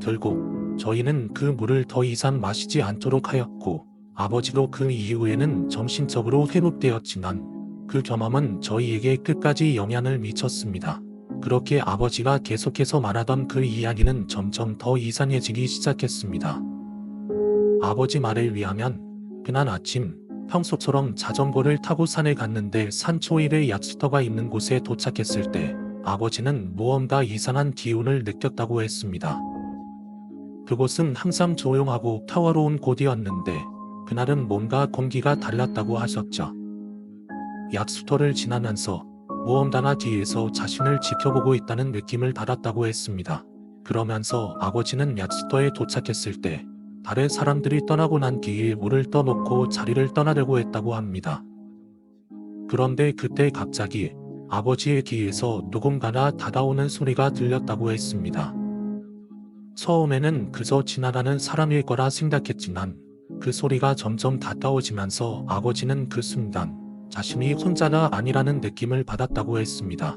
결국 저희는 그 물을 더 이상 마시지 않도록 하였고 아버지도 그 이후에는 정신적으로 회복되었지만 그 경험은 저희에게 끝까지 영향을 미쳤습니다. 그렇게 아버지가 계속해서 말하던 그 이야기는 점점 더 이상해지기 시작했습니다. 아버지 말에 의하면 그날 아침 평소처럼 자전거를 타고 산에 갔는데 산 초입에 약수터가 있는 곳에 도착했을 때 아버지는 무언가 이상한 기운을 느꼈다고 했습니다. 그곳은 항상 조용하고 평화로운 곳이었는데 그날은 뭔가 공기가 달랐다고 하셨죠. 약수터를 지나면서 무언가가 뒤에서 자신을 지켜보고 있다는 느낌을 받았다고 했습니다. 그러면서 아버지는 약수터에 도착했을 때 다른 사람들이 떠나고 난 뒤에 물을 떠놓고 자리를 떠나려고 했다고 합니다. 그런데 그때 갑자기 아버지의 귀에서 누군가가 다가오는 소리가 들렸다고 했습니다. 처음에는 그저 지나가는 사람일 거라 생각했지만 그 소리가 점점 가까워지면서 아버지는 그 순간 자신이 혼자가 아니라는 느낌을 받았다고 했습니다.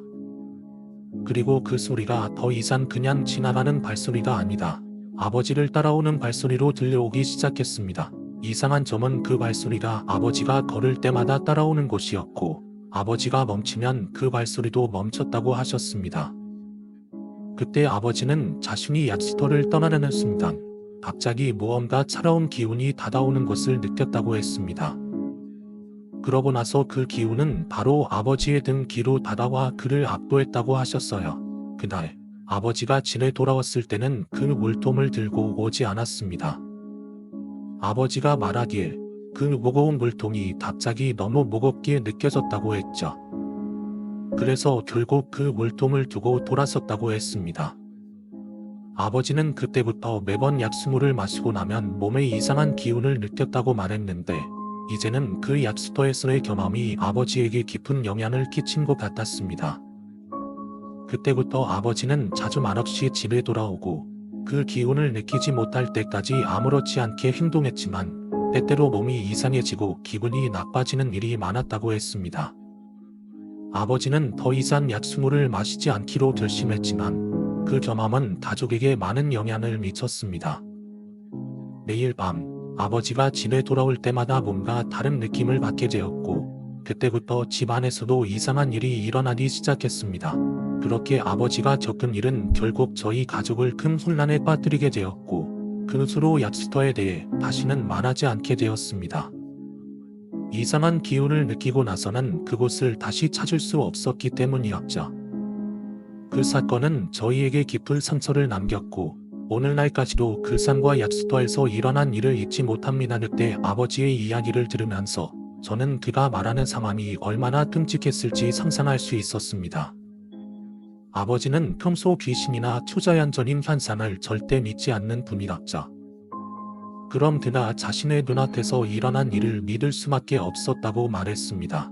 그리고 그 소리가 더 이상 그냥 지나가는 발소리가 아니다. 아버지를 따라오는 발소리로 들려오기 시작했습니다. 이상한 점은 그 발소리가 아버지가 걸을 때마다 따라오는 것이었고 아버지가 멈추면 그 발소리도 멈췄다고 하셨습니다. 그때 아버지는 자신이 약수터를 떠나려는 순간 갑자기 무언가 차가운 기운이 다가오는 것을 느꼈다고 했습니다. 그러고 나서 그 기운은 바로 아버지의 등 뒤로 다가와 그를 압도했다고 하셨어요. 그날 아버지가 집에 돌아왔을 때는 그 물통을 들고 오지 않았습니다. 아버지가 말하기에 그 무거운 물통이 갑자기 너무 무겁게 느껴졌다고 했죠. 그래서 결국 그 물통을 두고 돌아섰다고 했습니다. 아버지는 그때부터 매번 약수물을 마시고 나면 몸에 이상한 기운을 느꼈다고 말했는데 이제는 그 약수터에서의 경험이 아버지에게 깊은 영향을 끼친 것 같았습니다. 그때부터 아버지는 자주 말없이 집에 돌아오고 그 기운을 느끼지 못할 때까지 아무렇지 않게 행동했지만 때때로 몸이 이상해지고 기분이 나빠지는 일이 많았다고 했습니다. 아버지는 더 이상 약수물을 마시지 않기로 결심했지만 그 경험은 가족에게 많은 영향을 미쳤습니다. 매일 밤 아버지가 집에 돌아올 때마다 뭔가 다른 느낌을 받게 되었고 그때부터 집 안에서도 이상한 일이 일어나기 시작했습니다. 그렇게 아버지가 겪은 일은 결국 저희 가족을 큰 혼란에 빠뜨리게 되었고 그 후로 약수터에 대해 다시는 말하지 않게 되었습니다. 이상한 기운을 느끼고 나서는 그곳을 다시 찾을 수 없었기 때문이었죠. 그 사건은 저희에게 깊은 상처를 남겼고 오늘날까지도 그 산과 약수터에서 일어난 일을 잊지 못합니다. 그때 아버지의 이야기를 들으면서 저는 그가 말하는 상황이 얼마나 끔찍했을지 상상할 수 있었습니다. 아버지는 평소 귀신이나 초자연적인 현상을 절대 믿지 않는 분이었죠. 그럼 그가 자신의 눈앞에서 일어난 일을 믿을 수밖에 없었다고 말했습니다.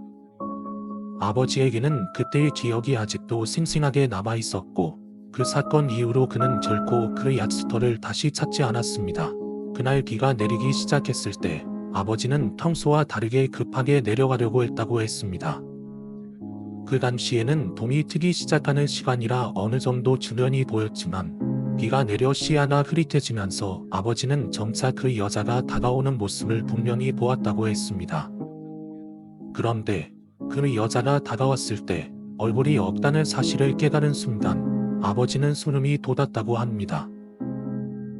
아버지에게는 그때의 기억이 아직도 생생하게 남아 있었고 그 사건 이후로 그는 결코 그 약수터를 다시 찾지 않았습니다. 그날 비가 내리기 시작했을 때 아버지는 평소와 다르게 급하게 내려가려고 했다고 했습니다. 그 당시에는 봄이 트기 시작하는 시간이라 어느 정도 주변이 보였지만 비가 내려 시야가 흐릿해지면서 아버지는 점차 그 여자가 다가오는 모습을 분명히 보았다고 했습니다. 그런데 그 여자가 다가왔을 때 얼굴이 없다는 사실을 깨달은 순간 아버지는 소름이 돋았다고 합니다.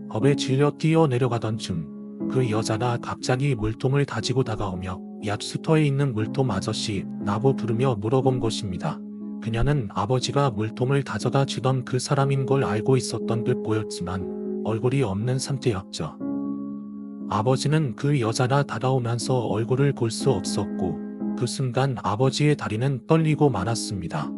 겁에 질려 뛰어내려가던 중 그 여자가 갑자기 물통을 가지고 다가오며 약수터에 있는 물통 아저씨 라고 부르며 물어본 것입니다. 그녀는 아버지가 물통을 가져다 주던 그 사람인 걸 알고 있었던 듯 보였지만 얼굴이 없는 상태였죠. 아버지는 그 여자가 다가오면서 얼굴을 볼 수 없었고 그 순간 아버지의 다리는 떨리고 말았습니다.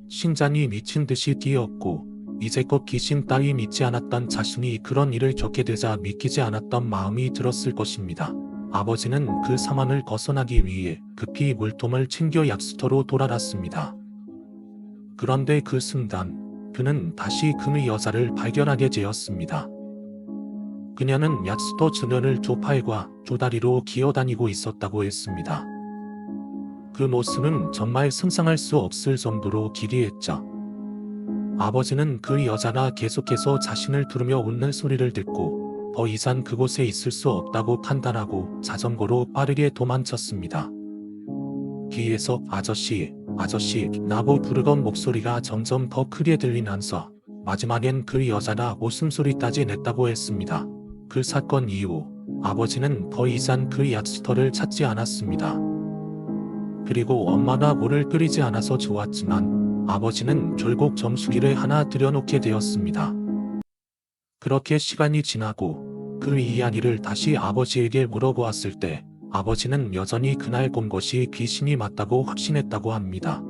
심장이 미친 듯이 뛰었고 이제껏 귀신 따위 믿지 않았던 자신이 그런 일을 겪게 되자 믿기지 않았던 마음이 들었을 것입니다. 아버지는 그 상황을 벗어나기 위해 급히 물통을 챙겨 약수터로 돌아갔습니다. 그런데 그 순간 그는 다시 그 여자를 발견하게 되었습니다. 그녀는 약수터 주변을 두 팔과 두 다리로 기어다니고 있었다고 했습니다. 그 모습은 정말 상상할 수 없을 정도로 기이했죠. 아버지는 그 여자가 계속해서 자신을 부르며 웃는 소리를 듣고 더 이상 그곳에 있을 수 없다고 판단하고 자전거로 빠르게 도망쳤습니다. 귀에서 아저씨, 아저씨 라고 부르던 목소리가 점점 더 크게 들리면서 마지막엔 그 여자가 웃음소리까지 냈다고 했습니다. 그 사건 이후 아버지는 더 이상 그 약수터를 찾지 않았습니다. 그리고 엄마가 물을 끓이지 않아서 좋았지만 아버지는 결국 정수기를 하나 들여놓게 되었습니다. 그렇게 시간이 지나고 그 이야기를 다시 아버지에게 물어보았을 때 아버지는 여전히 그날 본 것이 귀신이 맞다고 확신했다고 합니다.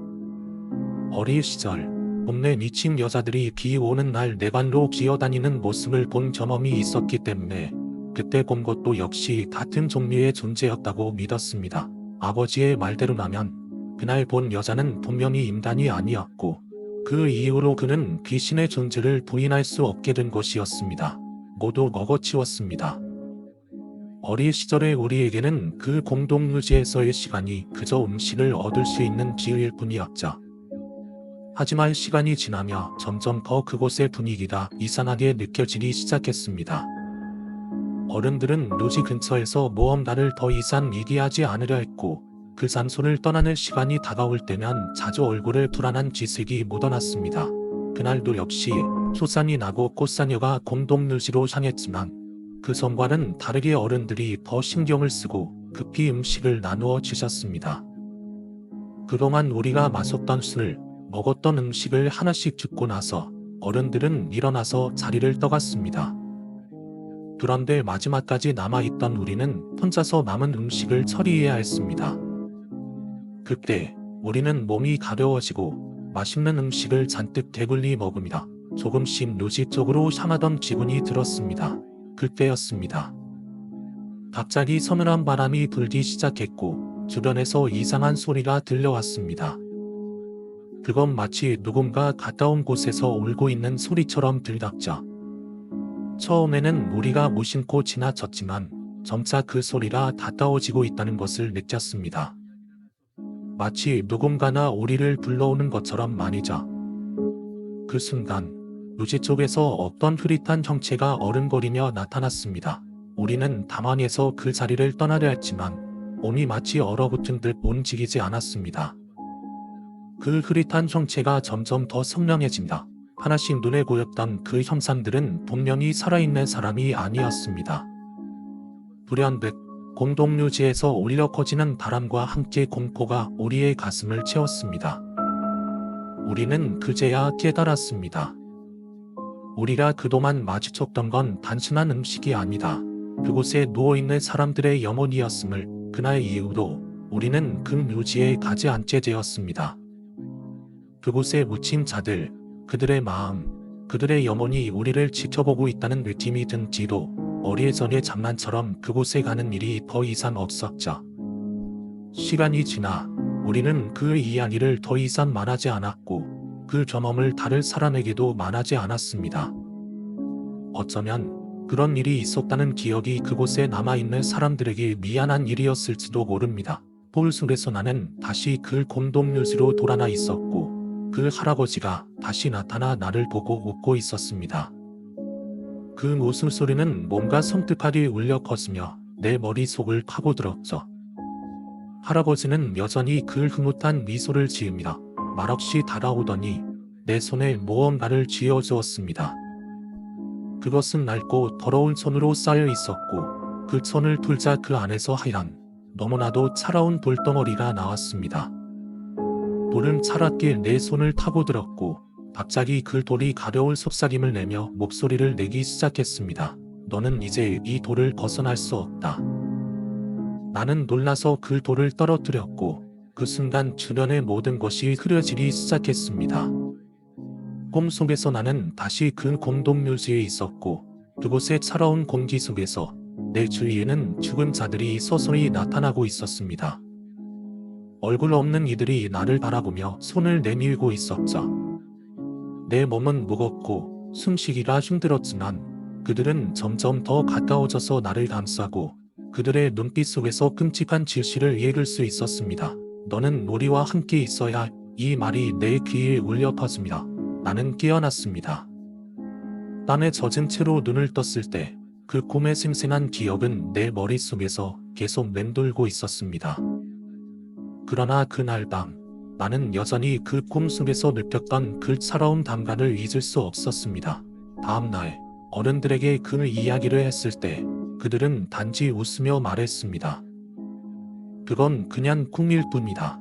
어린 시절 동네 미친 여자들이 비 오는 날 내발로 기어다니는 모습을 본 경험이 있었기 때문에 그때 본 것도 역시 같은 종류의 존재였다고 믿었습니다. 아버지의 말대로라면 그날 본 여자는 분명히 인간이 아니었고 그 이후로 그는 귀신의 존재를 부인할 수 없게 된 것이었습니다. 모두 먹어치웠습니다. 어린 시절의 우리에게는 그 공동묘지에서의 시간이 그저 음식을 얻을 수 있는 기회일 뿐이었죠. 하지만 시간이 지나며 점점 더 그곳의 분위기가 이상하게 느껴지기 시작했습니다. 어른들은 묘지 근처에서 무언가를 더 이상 얘기하지 않으려 했고 그 장소를 떠나는 시간이 다가올 때면 자주 얼굴에 불안한 기색이 묻어났습니다. 그날도 역시 소산이 나고 꽃사녀가 공동묘지로 향했지만 그 전과는 다르게 어른들이 더 신경을 쓰고 급히 음식을 나누어 주셨습니다. 그동안 우리가 마셨던 술을 먹었던 음식을 하나씩 줍고 나서 어른들은 일어나서 자리를 떠갔습니다. 그런데 마지막까지 남아있던 우리는 혼자서 남은 음식을 처리해야 했습니다. 그때 우리는 몸이 가벼워지고 맛있는 음식을 잔뜩 배불리 먹으며 조금씩 묘지 쪽으로 향하던 기분이 들었습니다. 그때였습니다. 갑자기 서늘한 바람이 불기 시작했고 주변에서 이상한 소리가 들려왔습니다. 그건 마치 누군가 가까운 곳에서 울고 있는 소리처럼 들렸죠. 처음에는 우리가 무심코 지나쳤지만 점차 그 소리가 가까워지고 있다는 것을 느꼈습니다. 마치 누군가가 우리를 불러오는 것처럼 말이죠. 그 순간 묘지 쪽에서 어떤 흐릿한 형체가 어른거리며 나타났습니다. 우리는 가만히서 그 자리를 떠나려 했지만 몸이 마치 얼어붙은 듯 움직이지 않았습니다. 그 흐릿한 형체가 점점 더 선명해진다. 하나씩 눈에 보였던 그 형상들은 분명히 살아있는 사람이 아니었습니다. 불현듯 공동묘지에서 울려 퍼지는 바람과 함께 공포가 우리의 가슴을 채웠습니다. 우리는 그제야 깨달았습니다. 우리가 그동안 마주쳤던 건 단순한 음식이 아니다. 그곳에 누워있는 사람들의 영혼이었음을 그날 이후로 우리는 그 묘지에 가지 않게 되었습니다. 그곳에 묻힌 자들, 그들의 마음, 그들의 영혼이 우리를 지켜보고 있다는 느낌이 든 뒤로 어리예전의 장난처럼 그곳에 가는 일이 더 이상 없었죠. 시간이 지나 우리는 그 이야기를 더 이상 말하지 않았고 그 경험을 다른 사람에게도 말하지 않았습니다. 어쩌면 그런 일이 있었다는 기억이 그곳에 남아있는 사람들에게 미안한 일이었을지도 모릅니다. 볼 속에서 나는 다시 그 공동묘지로 돌아나 있었고 그 할아버지가 다시 나타나 나를 보고 웃고 있었습니다. 그 웃음소리는 뭔가 섬뜩하게 울려 퍼지며 내 머릿속을 파고들었죠. 할아버지는 여전히 그 흐뭇한 미소를 지으며 말없이 다가오더니 내 손에 무언가를 쥐어주었습니다. 그것은 낡고 더러운 손으로 쌓여 있었고 그 손을 풀자 그 안에서 하얀 너무나도 차가운 돌덩어리가 나왔습니다. 돌은 차갑게 내 손을 타고 들었고 갑자기 그 돌이 가려울 속삭임을 내며 목소리를 내기 시작했습니다. 너는 이제 이 돌을 벗어날 수 없다. 나는 놀라서 그 돌을 떨어뜨렸고 그 순간 주변의 모든 것이 흐려지기 시작했습니다. 꿈속에서 나는 다시 그 공동묘지에 있었고 그곳의 차가운 공기 속에서 내 주위에는 죽은 자들이 서서히 나타나고 있었습니다. 얼굴 없는 이들이 나를 바라보며 손을 내밀고 있었죠. 내 몸은 무겁고 숨쉬기가 힘들었지만 그들은 점점 더 가까워져서 나를 감싸고 그들의 눈빛 속에서 끔찍한 질시를 읽을 수 있었습니다. 너는 우리와 함께 있어야. 이 말이 내 귀에 울려 퍼집니다. 나는 깨어났습니다. 땀에 젖은 채로 눈을 떴을 때 그 꿈의 생생한 기억은 내 머릿속에서 계속 맴돌고 있었습니다. 그러나 그날 밤 나는 여전히 그 꿈속에서 느꼈던 그 차가운 감각을 잊을 수 없었습니다. 다음날 어른들에게 그 이야기를 했을 때 그들은 단지 웃으며 말했습니다. 그건 그냥 꿈일 뿐이다.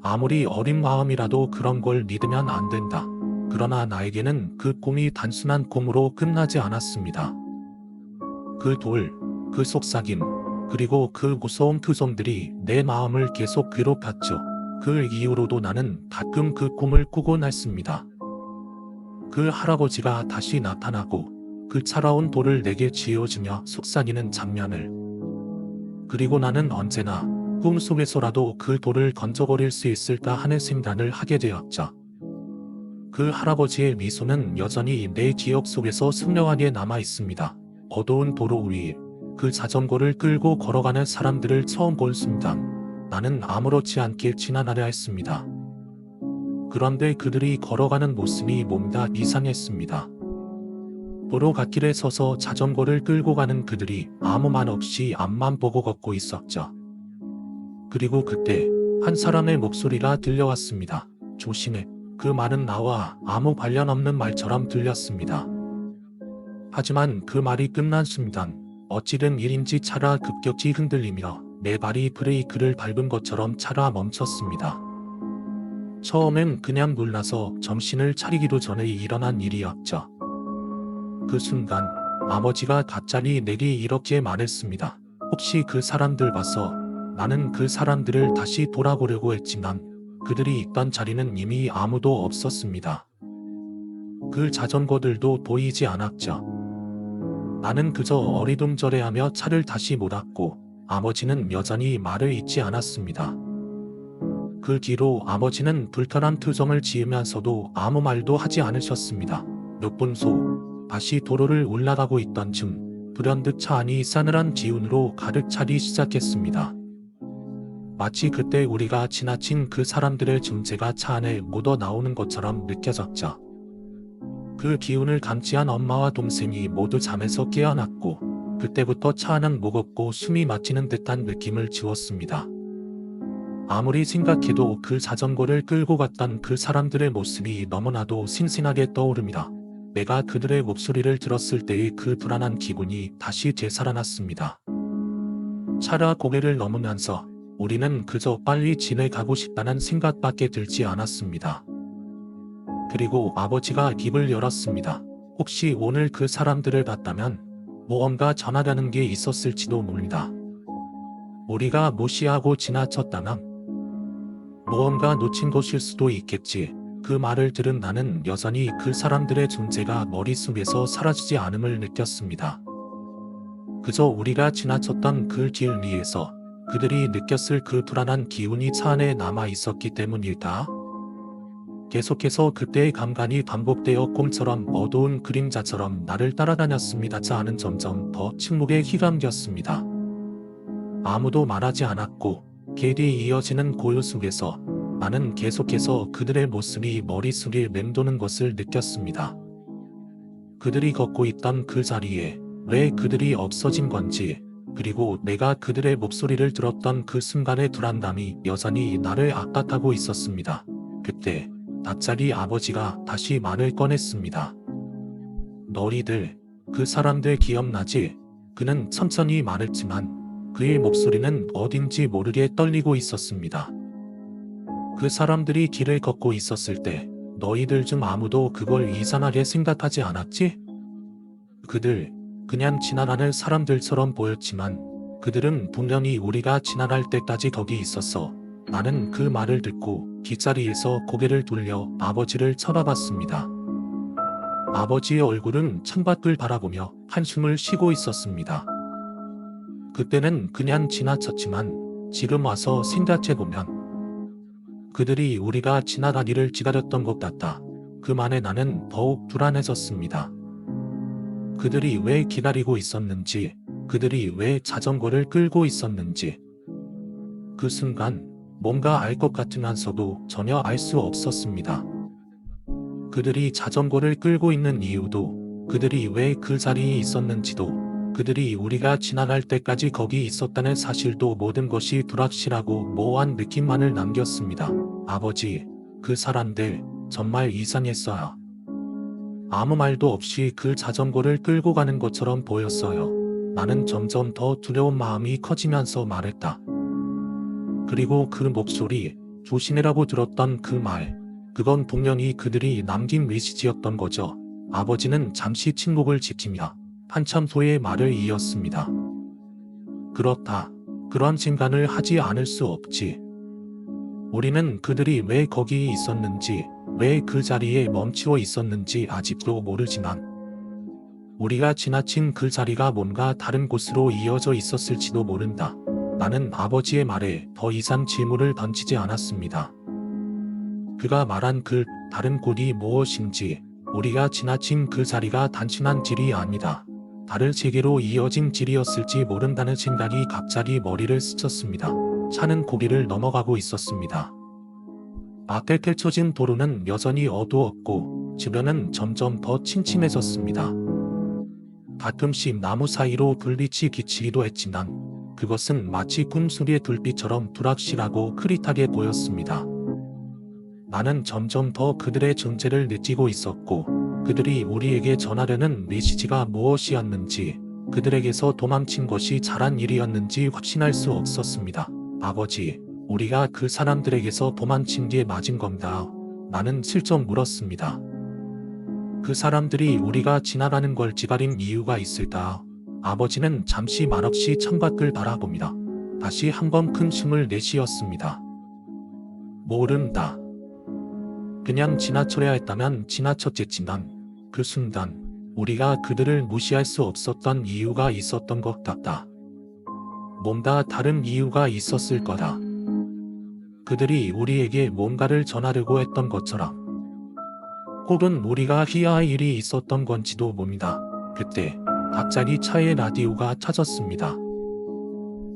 아무리 어린 마음이라도 그런 걸 믿으면 안 된다. 그러나 나에게는 그 꿈이 단순한 꿈으로 끝나지 않았습니다. 그 돌, 그 속삭임, 그리고 그 무서운 표정들이 내 마음을 계속 괴롭혔죠. 그 이후로도 나는 가끔 그 꿈을 꾸곤 했습니다. 그 할아버지가 다시 나타나고 그 차가운 돌을 내게 쥐어주며 속삭이는 장면을. 그리고 나는 언제나 꿈속에서라도 그 돌을 던져버릴 수 있을까 하는 생각을 하게 되었죠. 그 할아버지의 미소는 여전히 내 기억 속에서 선명하게 남아 있습니다. 어두운 도로 위에 그 자전거를 끌고 걸어가는 사람들을 처음 본 순간 나는 아무렇지 않게 지나가려 했습니다. 그런데 그들이 걸어가는 모습이 뭔가 이상했습니다. 도로 갓길에 서서 자전거를 끌고 가는 그들이 아무 말 없이 앞만 보고 걷고 있었죠. 그리고 그때 한 사람의 목소리가 들려왔습니다. 조심해. 그 말은 나와 아무 관련 없는 말처럼 들렸습니다. 하지만 그 말이 끝난 순간 어찌된 일인지 차가 급격히 흔들리며 내 발이 브레이크를 밟은 것처럼 차가 멈췄습니다. 처음엔 그냥 놀라서 정신을 차리기도 전에 일어난 일이었죠. 그 순간 아버지가 갑자기 내게 이렇게 말했습니다. 혹시 그 사람들 봐서? 나는 그 사람들을 다시 돌아보려고 했지만 그들이 있던 자리는 이미 아무도 없었습니다. 그 자전거들도 보이지 않았죠. 나는 그저 어리둥절해하며 차를 다시 몰았고 아버지는 여전히 말을 잇지 않았습니다. 그 뒤로 아버지는 불편한 표정을 지으면서도 아무 말도 하지 않으셨습니다. 몇 분 후 다시 도로를 올라가고 있던 중 불현듯 차 안이 싸늘한 기운으로 가득 차기 시작했습니다. 마치 그때 우리가 지나친 그 사람들의 존재가 차 안에 묻어 나오는 것처럼 느껴졌죠. 그 기운을 감지한 엄마와 동생이 모두 잠에서 깨어났고 그때부터 차 안은 무겁고 숨이 막히는 듯한 느낌을 주었습니다. 아무리 생각해도 그 자전거를 끌고 갔던 그 사람들의 모습이 너무나도 생생하게 떠오릅니다. 내가 그들의 목소리를 들었을 때의 그 불안한 기분이 다시 되살아났습니다. 차가 고개를 넘으면서 우리는 그저 빨리 집에 가고 싶다는 생각밖에 들지 않았습니다. 그리고 아버지가 입을 열었습니다. 혹시 오늘 그 사람들을 봤다면 무언가 전하려는 게 있었을지도 모른다. 우리가 무시하고 지나쳤다면 무언가 놓친 것일 수도 있겠지. 그 말을 들은 나는 여전히 그 사람들의 존재가 머릿속에서 사라지지 않음을 느꼈습니다. 그저 우리가 지나쳤던 그 길 위에서 그들이 느꼈을 그 불안한 기운이 차 안에 남아 있었기 때문일까? 계속해서 그때의 감각이 반복되어 꿈처럼 어두운 그림자처럼 나를 따라다녔습니다. 차 안은 점점 더 침묵에 휘감겼습니다. 아무도 말하지 않았고 길이 이어지는 고요 속에서 나는 계속해서 그들의 모습이 머릿속에 맴도는 것을 느꼈습니다. 그들이 걷고 있던 그 자리에 왜 그들이 없어진 건지, 그리고 내가 그들의 목소리를 들었던 그 순간의 불안감이 여전히 나를 압박하고 있었습니다. 그때 갑자기 아버지가 다시 말을 꺼냈습니다. 너희들 그 사람들 기억나지? 그는 천천히 말했지만 그의 목소리는 어딘지 모르게 떨리고 있었습니다. 그 사람들이 길을 걷고 있었을 때 너희들 중 아무도 그걸 이상하게 생각하지 않았지? 그들 그냥 지나가는 사람들처럼 보였지만 그들은 분명히 우리가 지나갈 때까지 거기 있었어. 나는 그 말을 듣고 뒷자리에서 고개를 돌려 아버지를 쳐다봤습니다. 아버지의 얼굴은 창밖을 바라보며 한숨을 쉬고 있었습니다. 그때는 그냥 지나쳤지만 지금 와서 생각해보면 그들이 우리가 지나가기를 기다렸던 것 같다. 그 말에 나는 더욱 불안해졌습니다. 그들이 왜 기다리고 있었는지, 그들이 왜 자전거를 끌고 있었는지. 그 순간 뭔가 알 것 같으면서도 전혀 알 수 없었습니다. 그들이 자전거를 끌고 있는 이유도, 그들이 왜 그 자리에 있었는지도, 그들이 우리가 지나갈 때까지 거기 있었다는 사실도 모든 것이 불확실하고 모호한 느낌만을 남겼습니다. 아버지, 그 사람들 정말 이상했어요. 아무 말도 없이 그 자전거를 끌고 가는 것처럼 보였어요. 나는 점점 더 두려운 마음이 커지면서 말했다. 그리고 그 목소리, 조심해라고 들었던 그 말, 그건 분명히 그들이 남긴 메시지였던 거죠. 아버지는 잠시 침묵을 지키며 한참 후에 말을 이었습니다. 그렇다. 그런 진단을 하지 않을 수 없지. 우리는 그들이 왜 거기 있었는지, 왜 그 자리에 멈추어 있었는지 아직도 모르지만 우리가 지나친 그 자리가 뭔가 다른 곳으로 이어져 있었을지도 모른다. 나는 아버지의 말에 더 이상 질문을 던지지 않았습니다. 그가 말한 그 다른 곳이 무엇인지, 우리가 지나친 그 자리가 단순한 길이 아니다. 다른 세계로 이어진 길이었을지 모른다는 생각이 갑자기 머리를 스쳤습니다. 차는 고비를 넘어가고 있었습니다. 앞에 펼쳐진 도로는 여전히 어두웠고 주변은 점점 더 침침해졌습니다. 가끔씩 나무 사이로 불빛이 비치기도 했지만 그것은 마치 꿈속의 불빛처럼 불확실하고 흐릿하게 보였습니다. 나는 점점 더 그들의 존재를 느끼고 있었고 그들이 우리에게 전하려는 메시지가 무엇이었는지, 그들에게서 도망친 것이 잘한 일이었는지 확신할 수 없었습니다. 아버지, 우리가 그 사람들에게서 도망친 게 맞은 건가? 나는 슬쩍 물었습니다. 그 사람들이 우리가 지나가는 걸 기다린 이유가 있을까? 아버지는 잠시 말없이 창밖을 바라봅니다. 다시 한번 큰 숨을 내쉬었습니다. 모른다. 그냥 지나쳐야 했다면 지나쳤겠지만 그 순간 우리가 그들을 무시할 수 없었던 이유가 있었던 것 같다. 뭔가 다른 이유가 있었을 거다. 그들이 우리에게 뭔가를 전하려고 했던 것처럼. 혹은 우리가 해야 할 일이 있었던 건지도 봅니다. 그때 갑자기 차의 라디오가 켜졌습니다.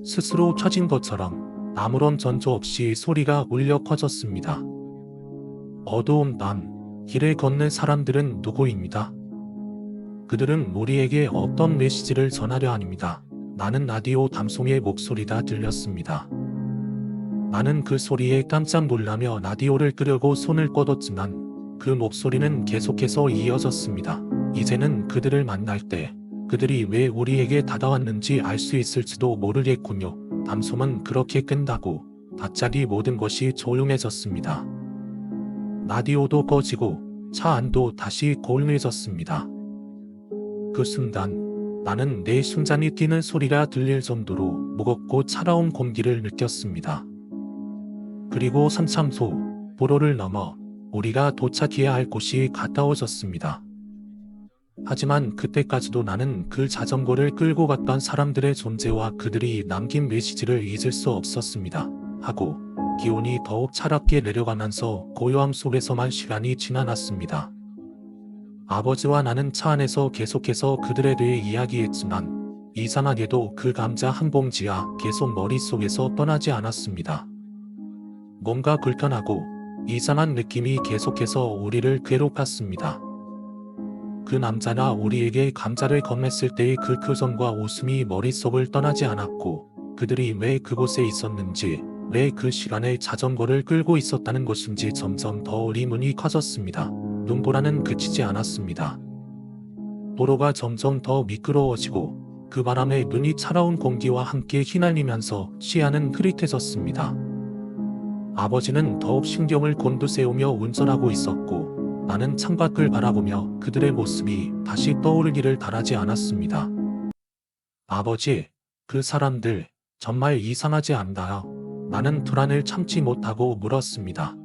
스스로 켜진 것처럼 아무런 전조 없이 소리가 울려 퍼졌습니다. 어두운 밤, 길을 걷는 사람들은 누구입니다. 그들은 우리에게 어떤 메시지를 전하려 합니다. 나는 라디오 방송의 목소리가 들렸습니다. 나는 그 소리에 깜짝 놀라며 라디오를 끄려고 손을 뻗었지만 그 목소리는 계속해서 이어졌습니다. 이제는 그들을 만날 때 그들이 왜 우리에게 다가왔는지 알 수 있을지도 모르겠군요. 방송은 그렇게 끝나고 갑자기 모든 것이 조용해졌습니다. 라디오도 꺼지고 차 안도 다시 고요해졌습니다. 그 순간 나는 내 심장이 뛰는 소리가 들릴 정도로 무겁고 차가운 공기를 느꼈습니다. 그리고 한참 후 도로를 넘어 우리가 도착해야 할 곳이 가까워졌습니다. 하지만 그때까지도 나는 그 자전거를 끌고 갔던 사람들의 존재와 그들이 남긴 메시지를 잊을 수 없었습니다. 하고 기온이 더욱 차갑게 내려가면서 고요함 속에서만 시간이 지나갔습니다. 아버지와 나는 차 안에서 계속해서 그들에 대해 이야기했지만 이상하게도 그 감자 한 봉지가 계속 머릿속에서 떠나지 않았습니다. 뭔가 불편하고 이상한 느낌이 계속해서 우리를 괴롭혔습니다. 그 남자가 우리에게 감자를 건넸을 때의 그 표정과 웃음이 머릿속을 떠나지 않았고 그들이 왜 그곳에 있었는지, 왜 그 시간에 자전거를 끌고 있었다는 것인지 점점 더 의문이 커졌습니다. 눈보라는 그치지 않았습니다. 도로가 점점 더 미끄러워지고 그 바람에 눈이 차가운 공기와 함께 휘날리면서 시야는 흐릿해졌습니다. 아버지는 더욱 신경을 곤두세우며 운전하고 있었고 나는 창밖을 바라보며 그들의 모습이 다시 떠오르기를 바라지 않았습니다. 아버지, 그 사람들 정말 이상하지 않나요? 나는 불안을 참지 못하고 물었습니다.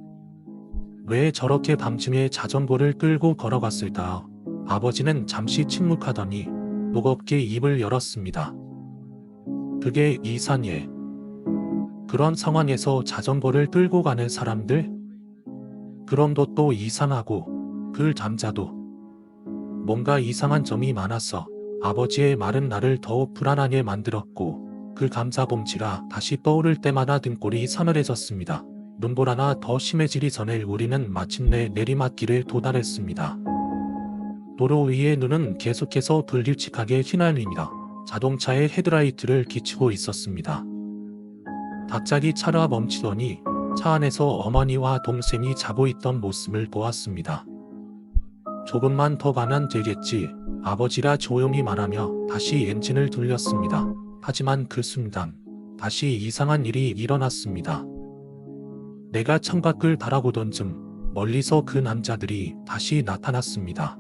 왜 저렇게 밤중에 자전거를 끌고 걸어갔을까요? 아버지는 잠시 침묵하더니 무겁게 입을 열었습니다. 그게 이상해. 그런 상황에서 자전거를 끌고 가는 사람들? 그런 것도 이상하고 그 남자도 뭔가 이상한 점이 많아서 아버지의 말은 나를 더욱 불안하게 만들었고 그 감자봉지가 다시 떠오를 때마다 등골이 서늘해졌습니다. 눈볼 하나 더 심해지기 전에 우리는 마침내 내리막길에 도달했습니다. 도로 위의 눈은 계속해서 불규칙하게 휘날립니다. 자동차의 헤드라이트를 비추고 있었습니다. 갑자기 차가 멈추더니 차 안에서 어머니와 동생이 자고 있던 모습을 보았습니다. 조금만 더 가면 되겠지. 아버지가 조용히 말하며 다시 엔진을 돌렸습니다. 하지만 그 순간 다시 이상한 일이 일어났습니다. 내가 창밖을 바라보던 중 멀리서 그 남자들이 다시 나타났습니다.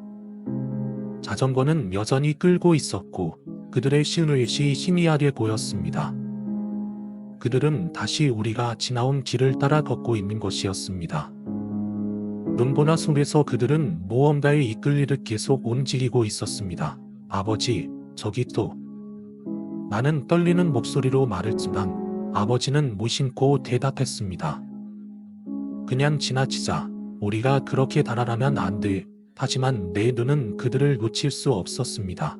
자전거는 여전히 끌고 있었고 그들의 실루엣이 희미하게 보였습니다. 그들은 다시 우리가 지나온 길을 따라 걷고 있는 것이었습니다. 눈보라 속에서 그들은 무언가에 이끌리듯 계속 움직이고 있었습니다. 아버지, 저기 또. 나는 떨리는 목소리로 말했지만 아버지는 무심코 대답했습니다. 그냥 지나치자. 우리가 그렇게 달아나면 안 돼. 하지만 내 눈은 그들을 놓칠 수 없었습니다.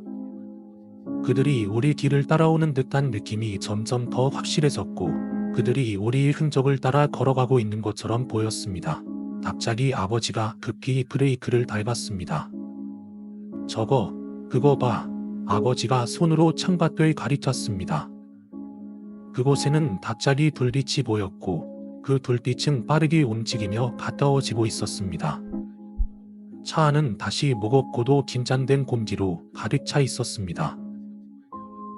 그들이 우리 뒤를 따라오는 듯한 느낌이 점점 더 확실해졌고 그들이 우리의 흔적을 따라 걸어가고 있는 것처럼 보였습니다. 갑자기 아버지가 급히 브레이크를 밟았습니다. 그거 봐. 아버지가 손으로 창밖을 가리켰습니다. 그곳에는 갑자기 불빛이 보였고 그 불빛은 빠르게 움직이며 가까워지고 있었습니다. 차 안은 다시 무겁고도 긴장된 공기로 가득 차 있었습니다.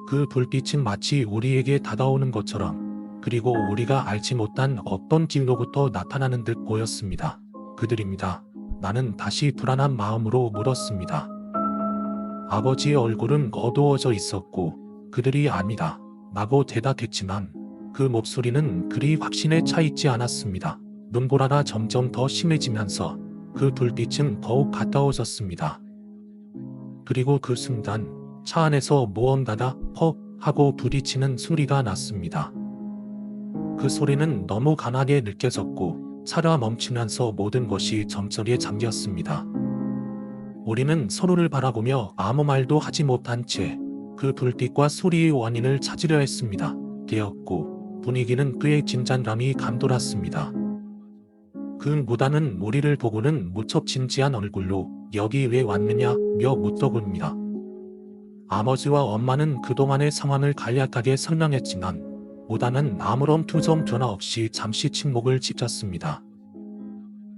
그 불빛은 마치 우리에게 다가오는 것처럼 그리고 우리가 알지 못한 어떤 길로부터 나타나는 듯 보였습니다. 그들입니다. 나는 다시 불안한 마음으로 물었습니다. 아버지의 얼굴은 어두워져 있었고 그들이 아니다 라고 대답했지만 그 목소리는 그리 확신에 차 있지 않았습니다. 눈보라가 점점 더 심해지면서 그 불빛은 더욱 가까워졌습니다. 그리고 그 순간 차 안에서 무언가가 퍽 하고 부딪히는 소리가 났습니다. 그 소리는 너무 강하게 느껴졌고 차가 멈추면서 모든 것이 점점에 잠겼습니다. 우리는 서로를 바라보며 아무 말도 하지 못한 채 그 불빛과 소리의 원인을 찾으려 했습니다. 되었고 분위기는 꽤 긴장감이 감돌았습니다. 그 무단은 우리를 보고는 무척 진지한 얼굴로 여기 왜 왔느냐며 묻더군니다. 아버지와 엄마는 그동안의 상황을 간략하게 설명했지만 무단은 아무런 투정 변화 없이 잠시 침묵을 지켰습니다.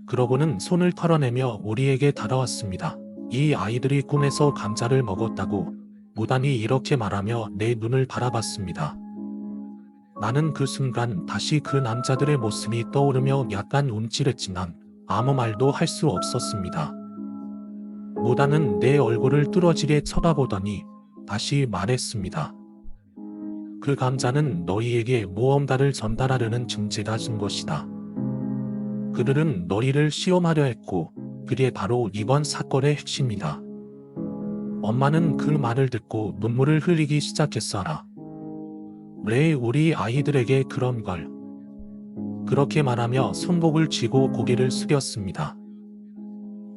그러고는 손을 털어내며 우리에게 다가왔습니다. 이 아이들이 꿈에서 감자를 먹었다고 무단이 이렇게 말하며 내 눈을 바라봤습니다. 나는 그 순간 다시 그 남자들의 모습이 떠오르며 약간 움찔했지만 아무 말도 할 수 없었습니다. 무단은 내 얼굴을 뚫어지게 쳐다보더니 다시 말했습니다. 그 감자는 너희에게 무언가를 전달하려는 증제가 준 것이다. 그들은 너희를 시험하려 했고 그게 바로 이번 사건의 핵심이다. 엄마는 그 말을 듣고 눈물을 흘리기 시작했어라. 왜 우리 아이들에게 그런 걸? 그렇게 말하며 손목을 쥐고 고개를 숙였습니다.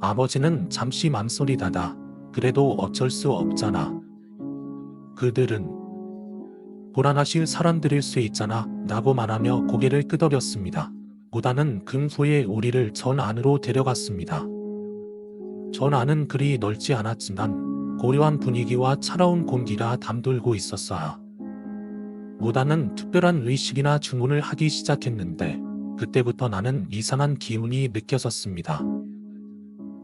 아버지는 잠시 맘소리다가 그래도 어쩔 수 없잖아. 그들은 불안하실 사람들일 수 있잖아 라고 말하며 고개를 끄덕였습니다. 무단은 그 후에 우리를 전 안으로 데려갔습니다. 전 안은 그리 넓지 않았지만 고요한 분위기와 차가운 공기가 담돌고 있었어요. 무단은 특별한 의식이나 주문을 하기 시작했는데 그때부터 나는 이상한 기운이 느껴졌습니다.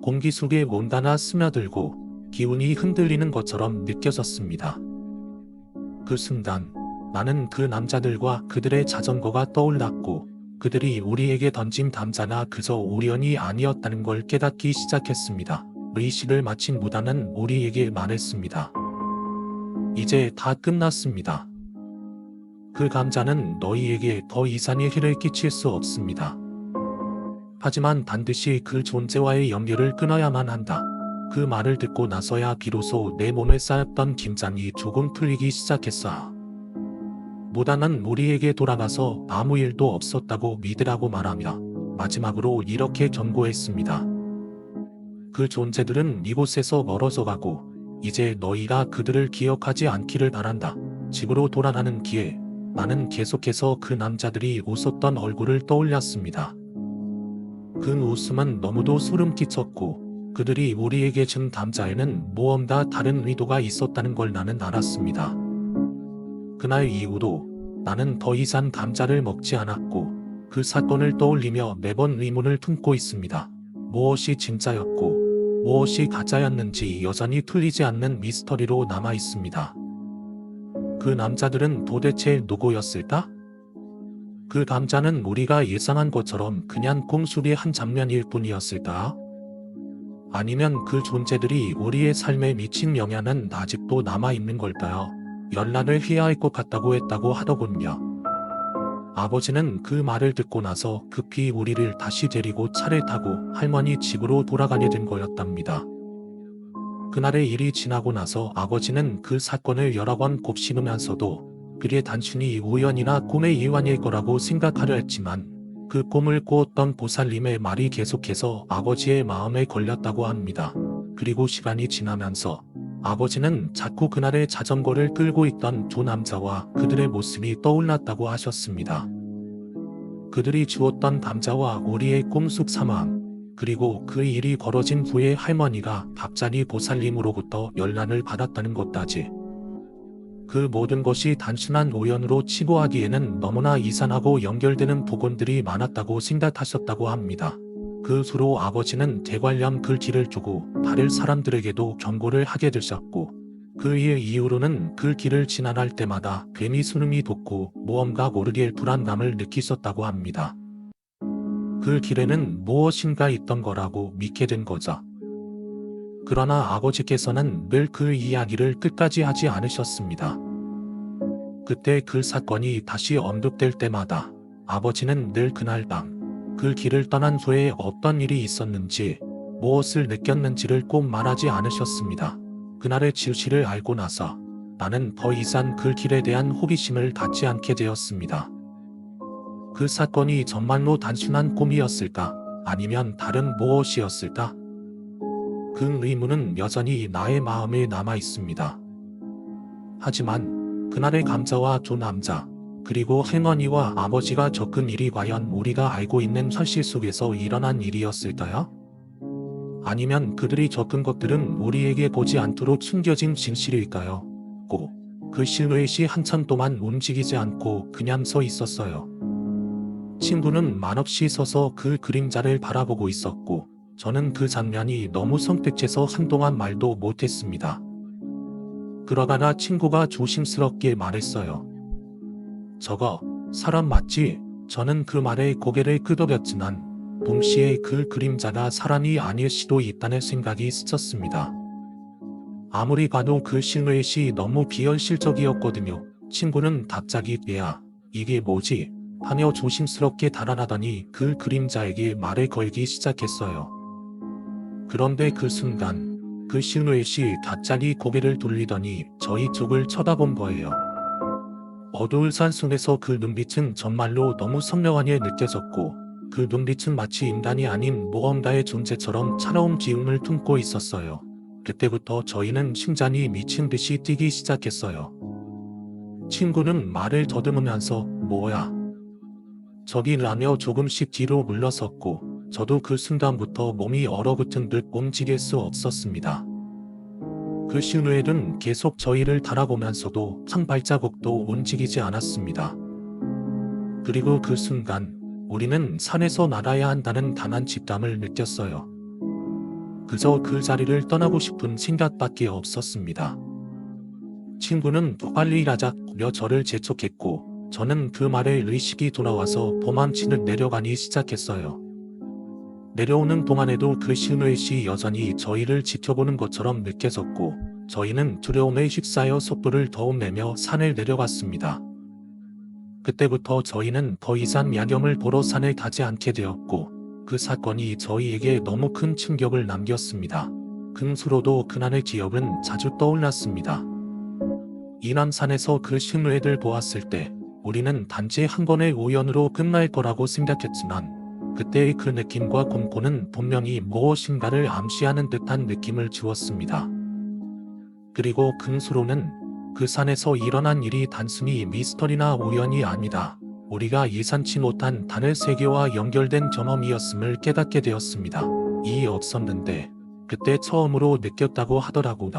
공기 속에 뭔가가 스며들고 기운이 흔들리는 것처럼 느껴졌습니다. 그 순간 나는 그 남자들과 그들의 자전거가 떠올랐고 그들이 우리에게 던진 감자나 그저 우연이 아니었다는 걸 깨닫기 시작했습니다. 의식을 마친 무단은 우리에게 말했습니다. 이제 다 끝났습니다. 그 감자는 너희에게 더 이상의 해를 끼칠 수 없습니다. 하지만 반드시 그 존재와의 연결을 끊어야만 한다. 그 말을 듣고 나서야 비로소 내 몸에 쌓였던 긴장이 조금 풀리기 시작했어. 무단은 우리에게 돌아가서 아무 일도 없었다고 믿으라고 말하며 마지막으로 이렇게 경고했습니다. 그 존재들은 이곳에서 멀어져 가고 이제 너희가 그들을 기억하지 않기를 바란다. 집으로 돌아가는 길에 나는 계속해서 그 남자들이 웃었던 얼굴을 떠올렸습니다. 그 웃음은 너무도 소름 끼쳤고 그들이 우리에게 준 감자에는 무언가 다른 의도가 있었다는 걸 나는 알았습니다. 그날 이후로 나는 더 이상 감자를 먹지 않았고 그 사건을 떠올리며 매번 의문을 품고 있습니다. 무엇이 진짜였고 무엇이 가짜였는지 여전히 풀리지 않는 미스터리로 남아 있습니다. 그 남자들은 도대체 누구였을까? 그 감자는 우리가 예상한 것처럼 그냥 꿈속의 한 장면일 뿐이었을까? 아니면 그 존재들이 우리의 삶에 미친 영향은 아직도 남아있는 걸까요? 연락을 해야 할 것 같다고 했다고 하더군요. 아버지는 그 말을 듣고 나서 급히 우리를 다시 데리고 차를 타고 할머니 집으로 돌아가게 된 거였답니다. 그날의 일이 지나고 나서 아버지는 그 사건을 여러 번 곱씹으면서도 그게 단순히 우연이나 꿈의 일환일 거라고 생각하려 했지만 그 꿈을 꾸었던 보살님의 말이 계속해서 아버지의 마음에 걸렸다고 합니다. 그리고 시간이 지나면서 아버지는 자꾸 그날의 자전거를 끌고 있던 두 남자와 그들의 모습이 떠올랐다고 하셨습니다. 그들이 주었던 감자와 우리의 꿈속 상황, 그리고 그 일이 벌어진 후에 할머니가 갑자기 보살님으로부터 연락을 받았다는 것까지. 그 모든 것이 단순한 우연으로 치부하기에는 너무나 이상하고 연결되는 부분들이 많았다고 생각하셨다고 합니다. 그 후로 아버지는 대관령 그 길을 두고 다른 사람들에게도 경고를 하게 되셨고 그 일 이후로는 그 길을 지나갈 때마다 괜히 숨이 돋고 무언가 모르게 불안감을 느끼셨다고 합니다. 그 길에는 무엇인가 있던 거라고 믿게 된 거죠. 그러나 아버지께서는 늘 그 이야기를 끝까지 하지 않으셨습니다. 그때 그 사건이 다시 언급될 때마다 아버지는 늘 그날 밤 그 길을 떠난 후에 어떤 일이 있었는지 무엇을 느꼈는지를 꼭 말하지 않으셨습니다. 그날의 진실을 알고 나서 나는 더 이상 그 길에 대한 호기심을 갖지 않게 되었습니다. 그 사건이 정말로 단순한 꿈이었을까? 아니면 다른 무엇이었을까? 그 의문은 여전히 나의 마음에 남아 있습니다. 하지만 그날의 감자와 두 남자, 그리고 할머니와 아버지가 겪은 일이 과연 우리가 알고 있는 현실 속에서 일어난 일이었을까요? 아니면 그들이 겪은 것들은 우리에게 보지 않도록 숨겨진 진실일까요? 꼭 그 실루엣이 한참 동안 움직이지 않고 그냥 서 있었어요. 친구는 말없이 서서 그 그림자를 바라보고 있었고 저는 그 장면이 너무 성택해서 한동안 말도 못했습니다. 그러다가 친구가 조심스럽게 말했어요. 저거 사람 맞지? 저는 그 말에 고개를 끄덕였지만 동시에 그 그림자가 사람이 아닐 수도 있다는 생각이 스쳤습니다. 아무리 봐도 그 실루엣이 너무 비현실적이었거든요. 친구는 갑자기 야, 이게 뭐지? 하며 조심스럽게 달아나더니 그 그림자에게 말을 걸기 시작했어요. 그런데 그 순간 그 실루엣이 갑자기 고개를 돌리더니 저희 쪽을 쳐다본 거예요. 어두운 산속에서 그 눈빛은 정말로 너무 선명하게 느껴졌고 그 눈빛은 마치 인간이 아닌 무언가의 존재처럼 차가운 기운을 품고 있었어요. 그때부터 저희는 심장이 미친 듯이 뛰기 시작했어요. 친구는 말을 더듬으면서 뭐야? 저기 라며 조금씩 뒤로 물러섰고 저도 그 순간부터 몸이 얼어붙은 듯 움직일 수 없었습니다. 그 실루엣은 계속 저희를 바라보면서도 한 발자국도 움직이지 않았습니다. 그리고 그 순간 우리는 산에서 나가야 한다는 강한 직감을 느꼈어요. 그저 그 자리를 떠나고 싶은 생각밖에 없었습니다. 친구는 더 빨리 일하자며 저를 재촉했고 저는 그 말에 의식이 돌아와서 도망치듯 내려가기 시작했어요. 내려오는 동안에도 그 실루엣이 여전히 저희를 지켜보는 것처럼 느껴졌고 저희는 두려움에 휩싸여 속도를 더욱 내며 산을 내려갔습니다. 그때부터 저희는 더 이상 야경을 보러 산에 가지 않게 되었고 그 사건이 저희에게 너무 큰 충격을 남겼습니다. 근수로도 그날의 기억은 자주 떠올랐습니다. 인왕산에서 그 실루엣을 보았을 때 우리는 단지 한 번의 우연으로 끝날 거라고 생각했지만 그때의 그 느낌과 공포는 분명히 무엇인가를 암시하는 듯한 느낌을 주었습니다. 그리고 근수로는 그 산에서 일어난 일이 단순히 미스터리나 우연이 아니다. 우리가 예상치 못한 다른 세계와 연결된 경험이었음을 깨닫게 되었습니다. 이 없었는데 그때 처음으로 느꼈다고 하더라고요.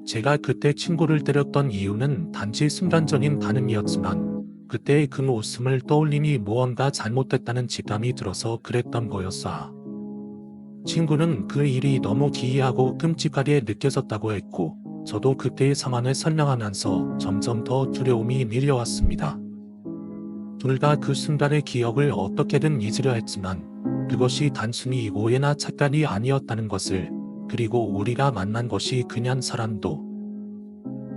제가 그때 친구를 때렸던 이유는 단지 순간적인 반응이었지만 그때의 그 웃음을 떠올리니 무언가 잘못됐다는 직감이 들어서 그랬던 거였어. 친구는 그 일이 너무 기이하고 끔찍하게 느껴졌다고 했고 저도 그때의 상황을 설명하면서 점점 더 두려움이 밀려왔습니다. 둘 다 그 순간의 기억을 어떻게든 잊으려 했지만 그것이 단순히 오해나 착각이 아니었다는 것을, 그리고 우리가 만난 것이 그냥 사람도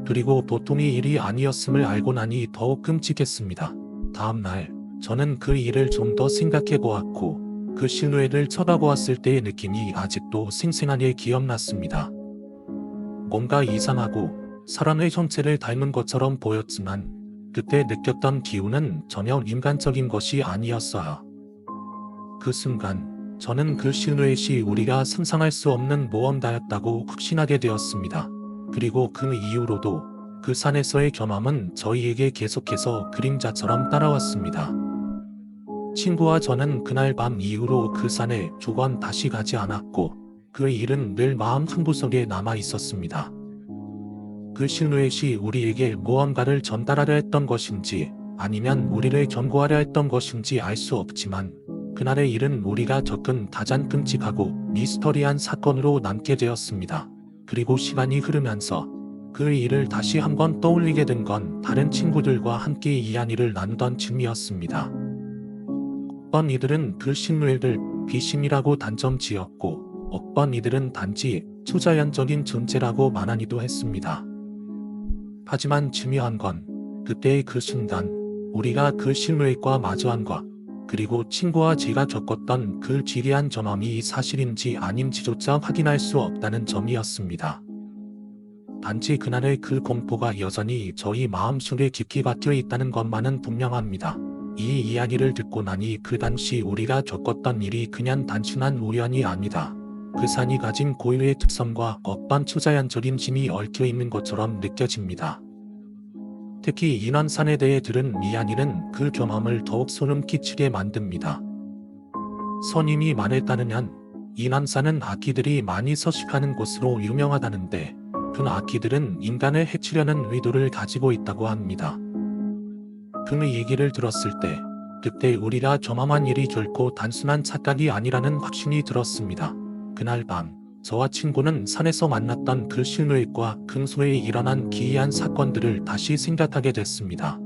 그리고 보통의 일이 아니었음을 알고 나니 더욱 끔찍했습니다. 다음 날 저는 그 일을 좀 더 생각해 보았고 그 실루엣을 쳐다보았을 때의 느낌이 아직도 생생하게 기억났습니다. 뭔가 이상하고 사람의 형체를 닮은 것처럼 보였지만 그때 느꼈던 기운은 전혀 인간적인 것이 아니었어요. 그 순간 저는 그 실루엣이 우리가 상상할 수 없는 무언가였다고 확신하게 되었습니다. 그리고 그 이후로도 그 산에서의 경험은 저희에게 계속해서 그림자처럼 따라왔습니다. 친구와 저는 그날 밤 이후로 그 산에 두 번 다시 가지 않았고 그 일은 늘 마음 한구석에 남아 있었습니다. 그 실루엣이 우리에게 무언가를 전달하려 했던 것인지 아니면 우리를 경고하려 했던 것인지 알 수 없지만 그날의 일은 우리가 겪은 가장 끔찍하고 미스터리한 사건으로 남게 되었습니다. 그리고 시간이 흐르면서 그 일을 다시 한번 떠올리게 된 건 다른 친구들과 함께 이야기를 나누던 즈음이었습니다. 어떤 이들은 그 실루엣을 귀신이라고 단정 지었고 어떤 이들은 단지 초자연적인 존재라고 말하기도 했습니다. 하지만 중요한 건 그때의 그 순간 우리가 그 실루엣과 마주한 것, 그리고 친구와 제가 겪었던 그 기이한 경험이 사실인지 아닌지조차 확인할 수 없다는 점이었습니다. 단지 그날의 그 공포가 여전히 저희 마음속에 깊이 박혀 있다는 것만은 분명합니다. 이 이야기를 듣고 나니 그 당시 우리가 겪었던 일이 그냥 단순한 우연이 아니다. 그 산이 가진 고유의 특성과 어떤 초자연적인 힘이 얽혀 있는 것처럼 느껴집니다. 특히 인왕산에 대해 들은 이야기는 그 경험을 더욱 소름 끼치게 만듭니다. 선임이 말에 따르면 인왕산은 악귀들이 많이 서식하는 곳으로 유명하다는데 그 악귀들은 인간을 해치려는 의도를 가지고 있다고 합니다. 그 얘기를 들었을 때 그때 우리가 경험한 일이 결코 단순한 착각이 아니라는 확신이 들었습니다. 그날 밤 저와 친구는 산에서 만났던 그 실루엣과 근소에 일어난 기이한 사건들을 다시 생각하게 됐습니다.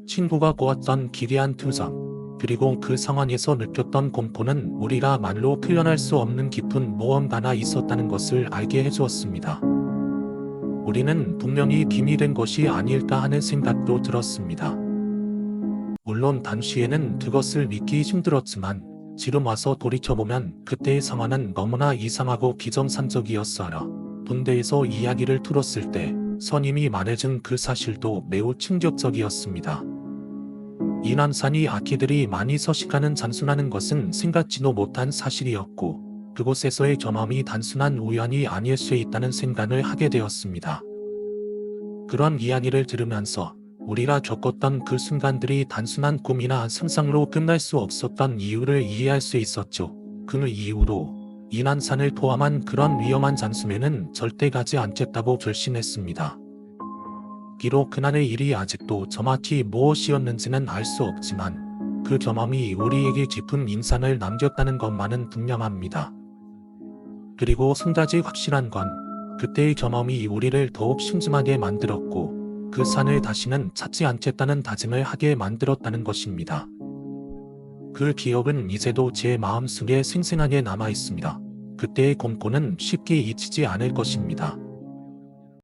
친구가 보았던 기이한 투정, 그리고 그 상황에서 느꼈던 공포는 우리가 말로 표현할 수 없는 깊은 무언가가 있었다는 것을 알게 해주었습니다. 우리는 분명히 비밀된 것이 아닐까 하는 생각도 들었습니다. 물론 당시에는 그것을 믿기 힘들었지만 지금 와서 돌이켜보면 그때의 상황은 너무나 이상하고 비정상적이었어요. 군대에서 이야기를 들었을 때 선임이 말해준 그 사실도 매우 충격적이었습니다. 인왕산이 악귀들이 많이 서식하는 장소라는 것은 생각지도 못한 사실이었고 그곳에서의 경험이 단순한 우연이 아닐 수 있다는 생각을 하게 되었습니다. 그런 이야기를 들으면서 우리가 겪었던 그 순간들이 단순한 꿈이나 상상으로 끝날 수 없었던 이유를 이해할 수 있었죠. 그 이후로 인왕산을 포함한 그런 위험한 장소에는 절대 가지 않겠다고 결심했습니다. 비록 그날의 일이 아직도 정확히 무엇이었는지는 알 수 없지만 그 경험이 우리에게 깊은 인상을 남겼다는 것만은 분명합니다. 그리고 한 가지 확실한 건 그때의 경험이 우리를 더욱 신중하게 만들었고 그 산을 다시는 찾지 않겠다는 다짐을 하게 만들었다는 것입니다. 그 기억은 이제도 제 마음속에 생생하게 남아 있습니다. 그때의 공포는 쉽게 잊히지 않을 것입니다.